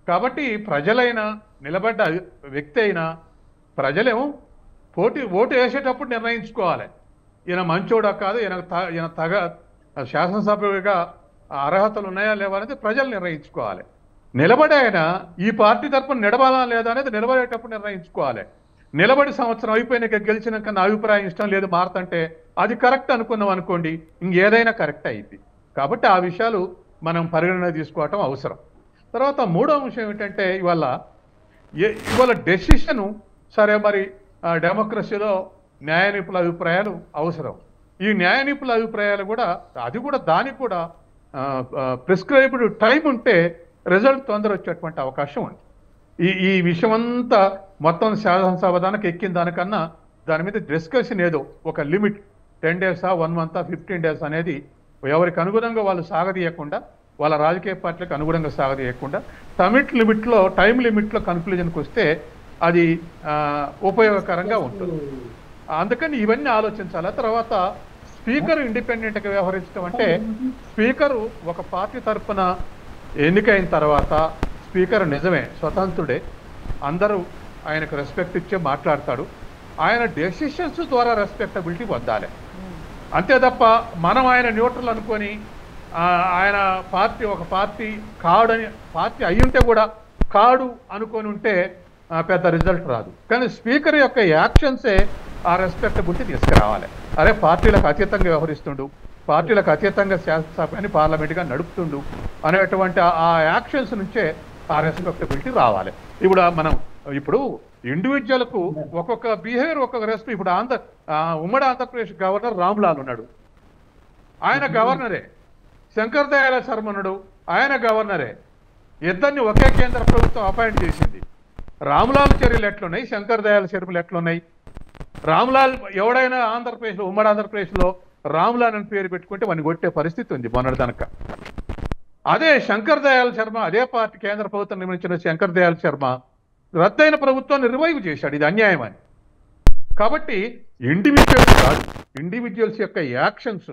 కాబట్టి ప్రజలైనా నిలబడ్డ వ్యక్తి అయినా ప్రజలేమో ఓటు వేసేటప్పుడు నిర్ణయించుకోవాలి ఈయన మంచోడా కాదు, ఈయన శాసనసభ్యుడిగా అర్హతలు ఉన్నాయా లేవా అనేది ప్రజలు నిర్ణయించుకోవాలి. నిలబడి ఆయన ఈ పార్టీ తరఫున నిలబడాలా లేదా అనేది నిలబడేటప్పుడు నిర్ణయించుకోవాలి. నిలబడి సంవత్సరం అయిపోయినాక గెలిచినాక నా అభిప్రాయం ఇష్టం లేదు మారుతంటే అది కరెక్ట్ అనుకున్నాం అనుకోండి, ఇంకేదైనా కరెక్ట్ అయింది. కాబట్టి ఆ విషయాలు మనం పరిగణన తీసుకోవటం అవసరం. తర్వాత మూడో అంశం ఏమిటంటే ఇవాళ డెసిషను సరే మరి డెమోక్రసీలో న్యాయ నిపుణుల అభిప్రాయాలు అవసరం. ఈ న్యాయ నిపుణుల అభిప్రాయాలు కూడా దానికి కూడా ప్రిస్క్రైబ్డ్ టైం ఉంటే రిజల్ట్ తొందర వచ్చేటువంటి అవకాశం ఉంది. ఈ విషయం అంతా మొత్తం శాసనసభ దానికి ఎక్కిన దానికన్నా దాని మీద డిస్కషన్ ఏదో ఒక లిమిట్ 10 డేసా 1 మంత్ 15 డేస్ అనేది ఎవరికి అనుగుణంగా వాళ్ళు సాగదీయకుండా వాళ్ళ రాజకీయ పార్టీలకు అనుగుణంగా సాగదీయకుండా టైం లిమిట్లో కన్క్లూజన్కి వస్తే అది ఉపయోగకరంగా ఉంటుంది. అందుకని ఇవన్నీ ఆలోచించాలి. తర్వాత స్పీకర్ ఇండిపెండెంట్గా వ్యవహరించడం అంటే స్పీకరు ఒక పార్టీ తరఫున ఎన్నికైన తర్వాత స్పీకర్ నిజమే స్వతంత్రుడే, అందరూ ఆయనకు రెస్పెక్ట్ ఇచ్చే మాట్లాడతాడు. ఆయన డెసిషన్స్ ద్వారా రెస్పెక్టబిలిటీ పొందాలి. అంతే తప్ప మనం ఆయన న్యూట్రల్ అనుకొని ఆయన ఒక పార్టీ కాడని పార్టీ అయ్యుంటే కూడా కాడు అనుకొని ఉంటే పెద్ద రిజల్ట్ రాదు. కానీ స్పీకర్ యొక్క యాక్షన్సే ఆ రెస్పెక్టబిలిటీ తీసుకురావాలి. అరే పార్టీలకు అతీతంగా వ్యవహరిస్తుండు, పార్టీలకు అతీతంగా శాసనసభని పార్లమెంట్గా నడుపుతుండు అనేటువంటి ఆ యాక్షన్స్ నుంచే ఆ రెస్పెక్టబిలిటీ రావాలి. ఇప్పుడు ఇండివిజువల్కు ఒక్కొక్క బిహేవియర్ ఒక్కొక్క రెస్పెక్ట్. ఇప్పుడు ఉమ్మడి ఆంధ్రప్రదేశ్ గవర్నర్ రామ్లాల్ ఉన్నాడు, ఆయన గవర్నరే. శంకర్ దయాళ శర్మ ఉన్నాడు, ఆయన గవర్నరే. ఇద్దరిని ఒకే కేంద్ర ప్రభుత్వం అపాయింట్ చేసింది. రామ్లాల్ చర్యలు ఎట్లున్నాయి, శంకర్ దయాళ శర్మలు ఎట్లున్నాయి? రామ్లాల్ ఎవడైనా ఆంధ్రప్రదేశ్లో ఉమ్మడి ఆంధ్రప్రదేశ్లో రామ్లాల్ అని పేరు పెట్టుకుంటే వాడిని కొట్టే పరిస్థితి ఉంది మొన్నటిదనక. అదే శంకర్ దయాళ శర్మ, అదే పార్టీ కేంద్ర ప్రభుత్వం నిర్మించిన శంకర్ దయాళ శర్మ రద్దయిన ప్రభుత్వాన్ని రివైవ్ చేశాడు. ఇది అన్యాయం అని. కాబట్టి ఇండివిజువల్స్ యొక్క యాక్షన్స్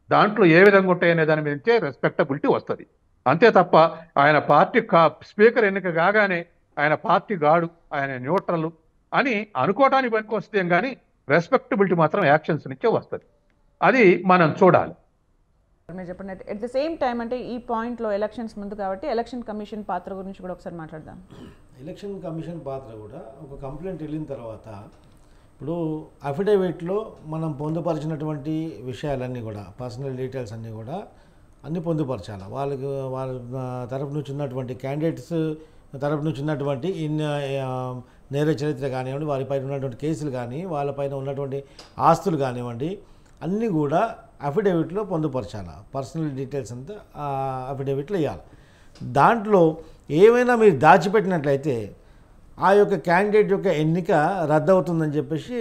దాంట్లో ఏ విధంగా ఉంటాయనే దాని మీదే రెస్పెక్టబిలిటీ వస్తుంది. అంతే తప్ప ఆయన పార్టీ స్పీకర్ ఎన్నిక కాగానే ఆయన పార్టీ గాడు, ఆయన న్యూట్రల్ అని అనుకోవటానికి పనికి వస్తే కానీ రెస్పెక్టబిలిటీ మాత్రం యాక్షన్స్ నుంచే వస్తుంది. అది మనం చూడాలి. మీరు చెప్పినట్టు ఎట్ ద సేమ్ టైం అంటే ఈ పాయింట్లో ఎలక్షన్స్ ముందు కాబట్టి ఎలక్షన్ కమిషన్ పాత్ర గురించి కూడా ఒకసారి మాట్లాడదాం. ఎలక్షన్ కమిషన్ పాత్ర కూడా ఒక కంప్లైంట్ వెళ్ళిన తర్వాత ఇప్పుడు అఫిడవిట్లో మనం పొందుపరిచినటువంటి విషయాలన్నీ కూడా పర్సనల్ డీటెయిల్స్ అన్నీ కూడా అన్ని పొందుపరచాలి. వాళ్ళ తరపు నుంచి ఉన్నటువంటి క్యాండిడేట్స్ తరపు నుంచి ఉన్నటువంటి నేర చరిత్ర కానివ్వండి, వారిపైన ఉన్నటువంటి కేసులు కానీ, వాళ్ళపైన ఉన్నటువంటి ఆస్తులు కానివ్వండి, అన్నీ కూడా అఫిడవిట్లో పొందుపరచాలి. పర్సనల్ డీటెయిల్స్ అంతా అఫిడవిట్లో ఇవ్వాలి. దాంట్లో ఏమైనా మీరు దాచిపెట్టినట్లయితే ఆ యొక్క క్యాండిడేట్ యొక్క ఎన్నిక రద్దవుతుందని చెప్పేసి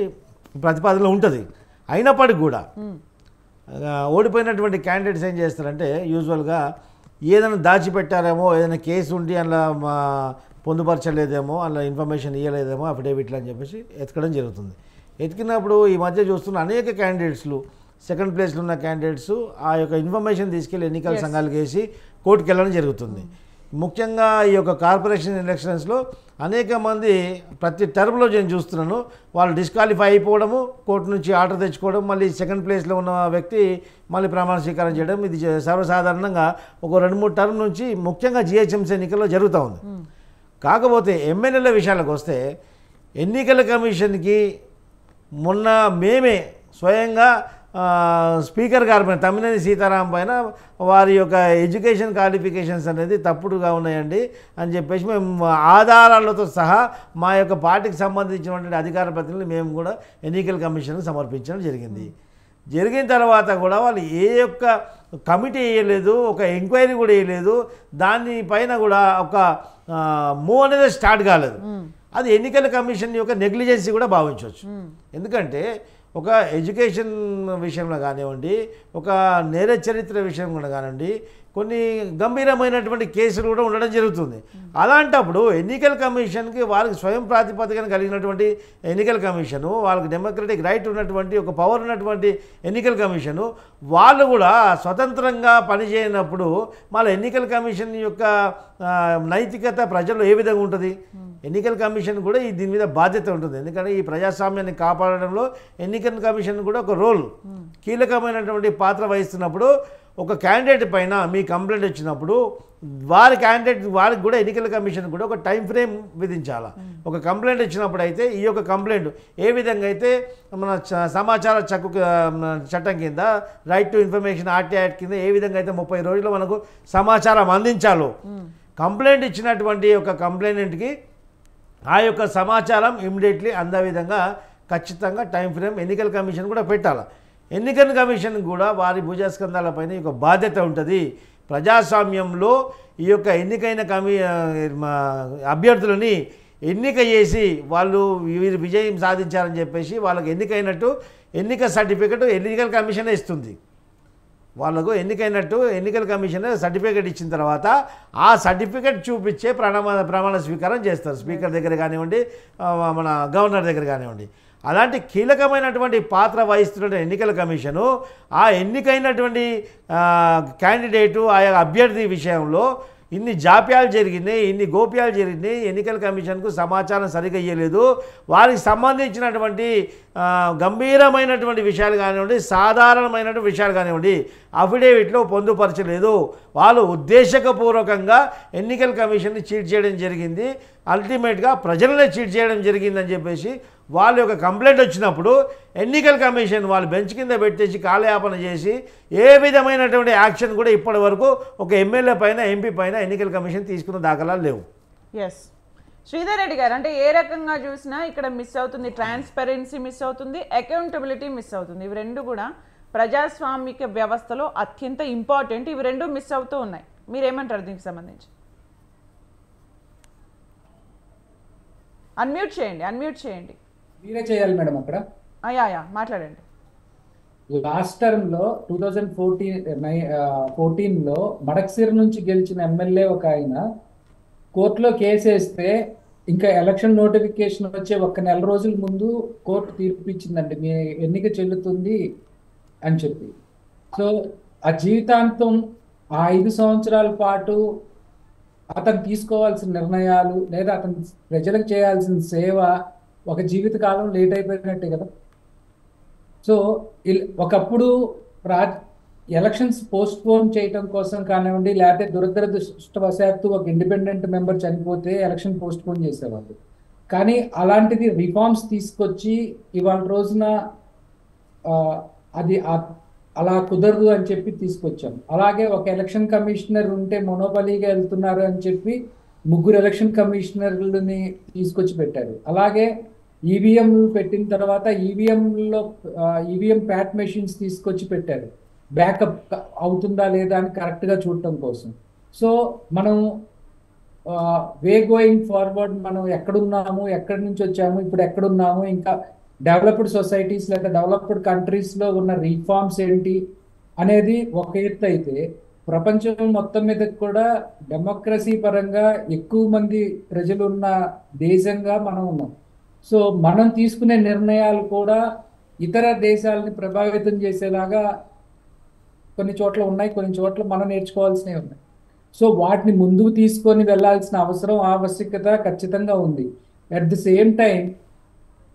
ప్రతిపాదనలో ఉంటుంది. అయినప్పటికీ కూడా ఓడిపోయినటువంటి క్యాండిడేట్స్ ఏం చేస్తారంటే యూజువల్గా ఏదైనా దాచిపెట్టారేమో, ఏదైనా కేసు ఉండి అలా పొందుపరచలేదేమో, అలా ఇన్ఫర్మేషన్ ఇవ్వలేదేమో అఫిడవిట్లు అని చెప్పేసి ఎతకడం జరుగుతుంది. ఎతికినప్పుడు ఈ మధ్య చూస్తున్న అనేక క్యాండిడేట్స్లు, సెకండ్ ప్లేస్లో ఉన్న క్యాండిడేట్స్ ఆ యొక్క ఇన్ఫర్మేషన్ తీసుకెళ్లి ఎన్నికల సంఘాలకు వేసి కోర్టుకు వెళ్ళడం జరుగుతుంది. ముఖ్యంగా ఈ యొక్క కార్పొరేషన్ ఎలక్షన్స్లో అనేక మంది ప్రతి టర్మ్లో నేను చూస్తున్నాను, వాళ్ళు డిస్క్వాలిఫై అయిపోవడము, కోర్టు నుంచి ఆర్డర్ తెచ్చుకోవడం, మళ్ళీ సెకండ్ ప్లేస్లో ఉన్న వ్యక్తి మళ్ళీ ప్రమాణ స్వీకారం చేయడం, ఇది సర్వసాధారణంగా ఒక 2-3 టర్మ్ నుంచి ముఖ్యంగా జిహెచ్ఎంసీ ఎన్నికల్లో జరుగుతూ ఉంది. కాకపోతే ఎమ్మెల్యేల విషయాలకు వస్తే ఎన్నికల కమిషన్కి మొన్న మేమే స్వయంగా స్పీకర్ గారి పైన తమ్మినేని సీతారాం పైన వారి యొక్క ఎడ్యుకేషన్ క్వాలిఫికేషన్స్ అనేది తప్పుడుగా ఉన్నాయండి అని చెప్పేసి మేము ఆధారాలతో సహా మా యొక్క పార్టీకి సంబంధించినటువంటి అధికార ప్రతినిధులు మేము కూడా ఎన్నికల కమిషన్కి సమర్పించడం జరిగింది. జరిగిన తర్వాత కూడా వాళ్ళు ఏ యొక్క కమిటీ వేయలేదు, ఒక ఎంక్వైరీ కూడా వేయలేదు, దానిపైన కూడా ఒక మూవ్ అనేది స్టార్ట్ కాలేదు. అది ఎన్నికల కమిషన్ యొక్క నెగ్లిజెన్సీ కూడా భావించవచ్చు. ఎందుకంటే ఒక ఎడ్యుకేషన్ విషయంలో కానివ్వండి, ఒక నేర చరిత్ర విషయంలో కానివ్వండి, కొన్ని గంభీరమైనటువంటి కేసులు కూడా ఉండడం జరుగుతుంది. అలాంటప్పుడు ఎన్నికల కమిషన్కి వారికి స్వయం ప్రాతిపదికన కలిగినటువంటి ఎన్నికల కమిషను, వాళ్ళకి డెమోక్రటిక్ రైట్ ఉన్నటువంటి ఒక పవర్ ఉన్నటువంటి ఎన్నికల కమిషను, వాళ్ళు కూడా స్వతంత్రంగా పనిచేయనప్పుడు మళ్ళీ ఎన్నికల కమిషన్ యొక్క నైతికత ప్రజల్లో ఏ విధంగా ఉంటుంది? ఎన్నికల కమిషన్ కూడా దీని మీద బాధ్యత ఉంటుంది. ఎందుకంటే ఈ ప్రజాస్వామ్యాన్ని కాపాడడంలో ఎన్నికల కమిషన్ కూడా ఒక రోల్, కీలకమైనటువంటి పాత్ర వహిస్తున్నప్పుడు ఒక క్యాండిడేట్ పైన మీ కంప్లైంట్ వచ్చినప్పుడు వారికి కూడా ఎన్నికల కమిషన్ కూడా ఒక టైం ఫ్రేమ్ విధించాలి. ఒక కంప్లైంట్ ఇచ్చినప్పుడు అయితే ఈ యొక్క కంప్లైంట్ ఏ విధంగా అయితే మన సమాచార చట్టం కింద రైట్ టు ఇన్ఫర్మేషన్ యాక్ట్ కింద ఏ విధంగా అయితే 30 రోజుల్లో మనకు సమాచారం అందించాలో, కంప్లైంట్ ఇచ్చినటువంటి ఒక కంప్లైంట్కి ఆ యొక్క సమాచారం ఇమ్మీడియట్లీ అందే విధంగా ఖచ్చితంగా టైం ఫ్రేమ్ ఎన్నికల కమిషన్ కూడా పెట్టాలి. ఎన్నికల కమిషన్ కూడా వారి భుజస్కంధాలపైన ఒక బాధ్యత ఉంటుంది. ప్రజాస్వామ్యంలో ఈ యొక్క ఎన్నికైన అభ్యర్థులని ఎన్నిక చేసి వాళ్ళు వీరు విజయం సాధించారని చెప్పేసి వాళ్ళకి ఎన్నికైనట్టు ఎన్నిక సర్టిఫికెట్ ఎన్నికల కమిషనే ఇస్తుంది. వాళ్ళకు ఎన్నికైనట్టు ఎన్నికల కమిషన్ సర్టిఫికేట్ ఇచ్చిన తర్వాత ఆ సర్టిఫికేట్ చూపించే ప్రమాణ స్వీకారం చేస్తారు. స్పీకర్ దగ్గర కానివ్వండి, మన గవర్నర్ దగ్గర కానివ్వండి. అలాంటి కీలకమైనటువంటి పాత్ర వహిస్తున్న ఎన్నికల కమిషను ఆ ఎన్నికైనటువంటి క్యాండిడేటు ఆయా అభ్యర్థి విషయంలో ఇన్ని జాప్యాలు జరిగినాయి, ఇన్ని గోప్యాలు జరిగినాయి, ఎన్నికల కమిషన్కు సమాచారం సరిగ్గా ఇవ్వలేదు, వారికి సంబంధించినటువంటి గంభీరమైనటువంటి విషయాలు కానివ్వండి, సాధారణమైనటువంటి విషయాలు కానివ్వండి అఫిడేవిట్లో పొందుపరచలేదు. వాళ్ళు ఉద్దేశపూర్వకంగా ఎన్నికల కమిషన్ని చీట్ చేయడం జరిగింది, అల్టిమేట్గా ప్రజలనే చీట్ చేయడం జరిగిందని చెప్పేసి వాళ్ళ యొక్క కంప్లైంట్ వచ్చినప్పుడు ఎన్నికల కమిషన్ వాళ్ళు బెంచ్ కింద పెట్టేసి కాలయాపన చేసి ఏ విధమైనటువంటి యాక్షన్ కూడా ఇప్పటి వరకు ఒక ఎమ్మెల్యే పైన, ఎంపీ పైన ఎన్నికల కమిషన్ తీసుకున్న దాఖలాలు లేవు. ఎస్ శ్రీధర్ రెడ్డి గారు, అంటే ఏ రకంగా చూసినా ఇక్కడ మిస్ అవుతుంది, ట్రాన్స్పరెన్సీ మిస్ అవుతుంది, అకౌంటబిలిటీ మిస్ అవుతుంది. ఇవి రెండు కూడా ప్రజాస్వామిక వ్యవస్థలో అత్యంత ఇంపార్టెంట్. ఇవి రెండు మిస్ అవుతూ ఉన్నాయి. మీరేమంటారు దీనికి సంబంధించి? అన్మ్యూట్ చేయండి. మీరే చేయాలి మేడం అక్కడ. మాట్లాడండి. లాస్ట్ టర్మ్ లో 2014లో మడక్సిర్ నుంచి గెలిచిన ఎమ్మెల్యే ఒక ఆయన కోర్టులో కేసు వేస్తే ఇంకా ఎలక్షన్ నోటిఫికేషన్ వచ్చే 1 నెల రోజుల ముందు కోర్టు తీర్పు ఇచ్చిందండి, మీ ఎన్నిక చెల్లుతుంది అని చెప్పి. సో ఆ జీవితాంతం ఆ 5 సంవత్సరాల పాటు అతను తీసుకోవాల్సిన నిర్ణయాలు లేదా అతను ప్రజలకు చేయాల్సిన సేవ ఒక జీవితకాలం లేట్ అయిపోయినట్టే కదా. సో ఒకప్పుడు ఎలక్షన్స్ పోస్ట్ పోన్ చేయడం కోసం కానివ్వండి, లేకపోతే దురదృష్టవశాత్తు ఒక ఇండిపెండెంట్ మెంబర్ చనిపోతే ఎలక్షన్ పోస్ట్ పోన్ చేసేవాళ్ళు. కానీ అలాంటిది రిఫార్మ్స్ తీసుకొచ్చి ఇవాళ రోజున అది అలా కుదరదు అని చెప్పి తీసుకొచ్చాం. అలాగే ఒక ఎలక్షన్ కమిషనర్ ఉంటే మొనోపలీగా వెళ్తున్నారు అని చెప్పి 3 ఎలక్షన్ కమిషనర్లని తీసుకొచ్చి పెట్టారు. అలాగే ఈవీఎం పెట్టిన తర్వాత ఈవీఎం ప్యాట్ మెషిన్స్ తీసుకొచ్చి పెట్టారు, బ్యాకప్ అవుతుందా లేదా అని కరెక్ట్గా చూడటం కోసం. సో మనం వే గోయింగ్ ఫార్వర్డ్ మనం ఎక్కడున్నాము, ఎక్కడి నుంచి వచ్చాము, ఇప్పుడు ఎక్కడున్నాము, ఇంకా డెవలప్డ్ సొసైటీస్ లేదా డెవలప్డ్ కంట్రీస్లో ఉన్న రిఫార్మ్స్ ఏంటి అనేది ఒక ఎత్తు అయితే, ప్రపంచం మొత్తం మీద కూడా డెమోక్రసీ పరంగా ఎక్కువ మంది ప్రజలు ఉన్న దేశంగా మనం ఉన్నాం. సో మనం తీసుకునే నిర్ణయాలు కూడా ఇతర దేశాలని ప్రభావితం చేసేలాగా కొన్ని చోట్ల ఉన్నాయి, కొన్ని చోట్ల మనం నేర్చుకోవాల్సినవి ఉన్నాయి. సో వాటిని ముందుకు తీసుకొని వెళ్ళాల్సిన ఆవశ్యకత ఖచ్చితంగా ఉంది. అట్ ది సేమ్ టైం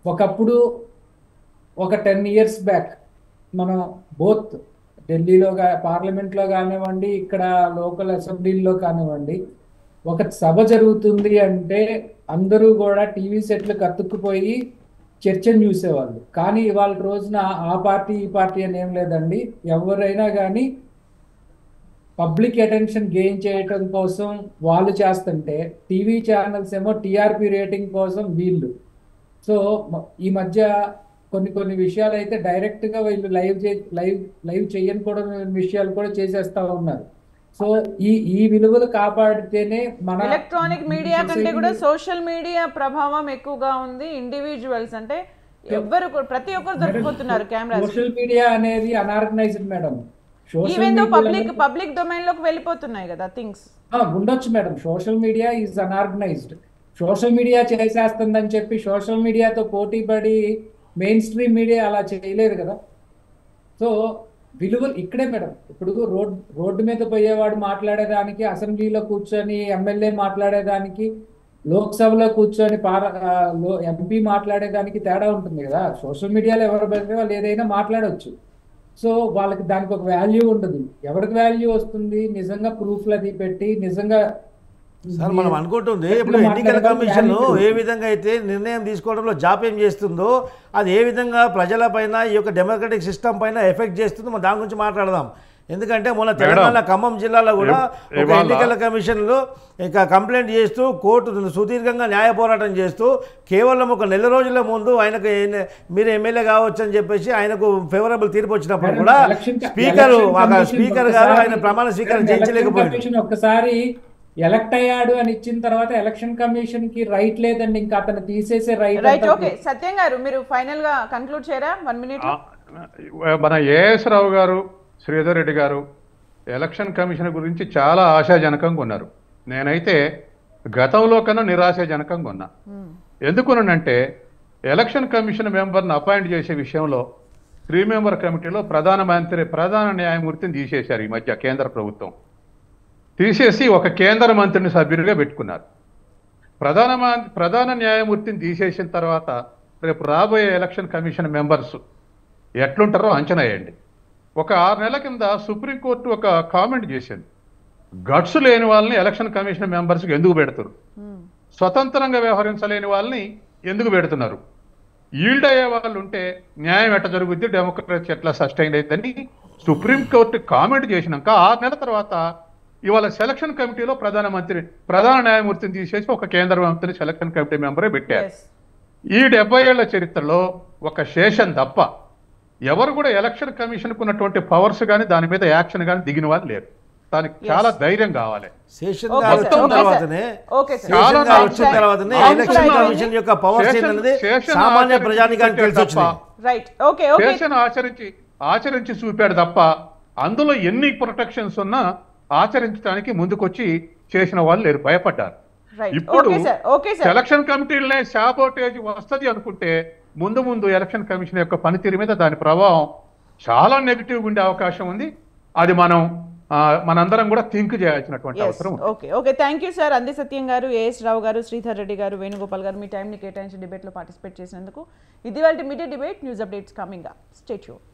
ఒకప్పుడు ఒక 10 years బ్యాక్ మనం బోత్ ఢిల్లీలో పార్లమెంట్లో కానివ్వండి, ఇక్కడ లోకల్ అసెంబ్లీల్లో కానివ్వండి, ఒక సభ జరుగుతుంది అంటే అందరూ కూడా టీవీ సెట్లు కత్తుక్కుపోయి చర్చను చూసేవాళ్ళు. కానీ ఇవాళ రోజున ఆ పార్టీ ఈ పార్టీ అని ఏం లేదండి. ఎవరైనా కానీ పబ్లిక్ అటెన్షన్ గెయిన్ చేయటం కోసం వాళ్ళు చేస్తుంటే, టీవీ ఛానల్స్ ఏమో టీఆర్పీ రేటింగ్ కోసం వీళ్ళు. సో ఈ మధ్య కొన్ని విషయాలు అయితే డైరెక్ట్గా వీళ్ళు లైవ్ చేయని కూడా విషయాలు కూడా చేసేస్తా ఉన్నారు. సో ఈ విలువలు కాపాడితేనే మన ఎలక్ట్రానిక్ మీడియా కంటే కూడా సోషల్ మీడియా ప్రభావం ఎక్కువగా ఉంది. ఇండివిజువల్స్ అంటే ప్రతి ఒక్కరు దొరికిపోతున్నారు కెమెరా. సోషల్ మీడియా అనేది unorganised madam. Even though public domain లోకి వెళ్ళిపోతున్నాయి కదా థింగ్స్. ఉండొచ్చు madam. Social media is unorganised. Social media చేసేస్తుందని చెప్పి సోషల్ మీడియాతో పోటీ పడి మెయిన్ స్ట్రీమ్ మీడియా అలా చేయలేదు కదా. సో విలువలు ఇక్కడే మేడం. ఇప్పుడు రోడ్డు మీద పోయేవాడు మాట్లాడేదానికి, అసెంబ్లీలో కూర్చొని ఎమ్మెల్యే మాట్లాడేదానికి, లోక్సభలో కూర్చొని ఎంపీ మాట్లాడేదానికి తేడా ఉంటుంది కదా. సోషల్ మీడియాలో ఎవరు పడితే వాళ్ళు ఏదైనా మాట్లాడవచ్చు. సో వాళ్ళకి దానికి ఒక వాల్యూ ఉండదు. ఎవరికి వాల్యూ వస్తుంది? నిజంగా ప్రూఫ్లు అది పెట్టి నిజంగా. సార్ మనం అనుకుంటుంది ఇప్పుడు ఎన్నికల కమిషన్ ఏ విధంగా అయితే నిర్ణయం తీసుకోవడంలో జాప్యం చేస్తుందో, అది ఏ విధంగా ప్రజలపైన ఈ యొక్క డెమోక్రటిక్ సిస్టమ్ పైన ఎఫెక్ట్ చేస్తుందో మనం దాని గురించి మాట్లాడదాం. ఎందుకంటే మొన్న తెలంగాణ ఖమ్మం జిల్లాలో కూడా ఒక ఎన్నికల కమిషన్లో ఇక కంప్లైంట్ చేస్తూ కోర్టు సుదీర్ఘంగా న్యాయ పోరాటం చేస్తూ కేవలం ఒక 1 రోజుల ముందు ఆయనకు మీరు ఎమ్మెల్యే కావచ్చు అని చెప్పేసి ఆయనకు ఫేవరబుల్ తీర్పు వచ్చినప్పుడు కూడా స్పీకర్ గారు ఆయన ప్రమాణ స్వీకారం చేయించలేకపోయారు. ఒక్కసారి ఎలక్ట్ అయ్యాడు అని ఇచ్చిన తర్వాత ఎలక్షన్ కమిషన్ కి రైట్ లేదండి, ఇంకా అతను తీసేసే రైట్. ఓకే సత్యం గారు మీరు ఫైనల్ గా కన్క్లూడ్ చేయరా 1 minute? మన ఏఎస్ రావు గారు, శ్రీధర్ రెడ్డి గారు ఎలక్షన్ కమిషన్ గురించి చాలా ఆశాజనకంగా ఉన్నారు. నేనైతే గతంలో కన్నా నిరాశాజనకంగా ఉన్నా. ఎందుకునంటే ఎలక్షన్ కమిషన్ మెంబర్ని అపాయింట్ చేసే విషయంలో 3 member కమిటీలో ప్రధాన న్యాయమూర్తిని తీసేశారు ఈ మధ్య కేంద్ర ప్రభుత్వం. తీసేసి ఒక కేంద్ర మంత్రిని సభ్యుడిగా పెట్టుకున్నారు. ప్రధాన న్యాయమూర్తిని తీసేసిన తర్వాత రేపు రాబోయే ఎలక్షన్ కమిషన్ మెంబర్స్ ఎట్లుంటారో అంచనా వేయండి. ఒక 6 నెలల కింద సుప్రీంకోర్టు ఒక కామెంట్ చేసింది, గట్స్ లేని వాళ్ళని ఎలక్షన్ కమిషన్ మెంబర్స్కి ఎందుకు పెడతారు, స్వతంత్రంగా వ్యవహరించలేని వాళ్ళని ఎందుకు పెడుతున్నారు, ఈల్డ్ అయ్యే వాళ్ళు ఉంటే న్యాయం ఎట్లా జరుగుద్ది, డెమోక్రసీ ఎట్లా సస్టైన్ అవుతుందని సుప్రీంకోర్టు కామెంట్ చేసినాక 6 నెలల తర్వాత ఇవాళ సెలక్షన్ కమిటీలో ప్రధాన న్యాయమూర్తిని తీసేసి ఒక కేంద్ర మంత్రిని సెలక్షన్ కమిటీ మెంబరే పెట్టారు. ఈ 70 ఏళ్ల చరిత్రలో ఒక శేషన్ తప్ప ఎవరు కూడా ఎలక్షన్ కమిషన్కు ఉన్నటువంటి పవర్స్ కానీ దాని మీద యాక్షన్ కానీ దిగిన వాళ్ళు లేరు. దానికి చాలా ధైర్యం కావాలి. ఆచరించి చూపాడు తప్ప అందులో ఎన్ని ప్రొటెక్షన్స్ ఉన్నా ఆచరించడానికి ముందుకొచ్చి చేసిన వాళ్ళు లేరు, భయపడ్డారు. ఇప్పుడు ఎలక్షన్ కమిటీలనే శాబోటేజ్ వస్తుంది అనుకుంటే ముందు ఎలక్షన్ కమిషన్ యొక్క పనితీరు మీద దాని ప్రభావం చాలా నెగిటివ్ ఉండే అవకాశం ఉంది. అది మనందరం కూడా థింక్ చేయాల్సినటువంటి అవసరం. Okay thank you sir. అంది సత్యం గారు, ఏఎస్ రావు గారు, శ్రీధర్ రెడ్డి గారు, వేణుగోపాల్ గారు మీ టైంని కేటాయించి డిబేట్లో పార్టిసిపేట్ చేసినందుకు. ఇది వాళ్ళ media debate. News updates coming up. Stay tuned.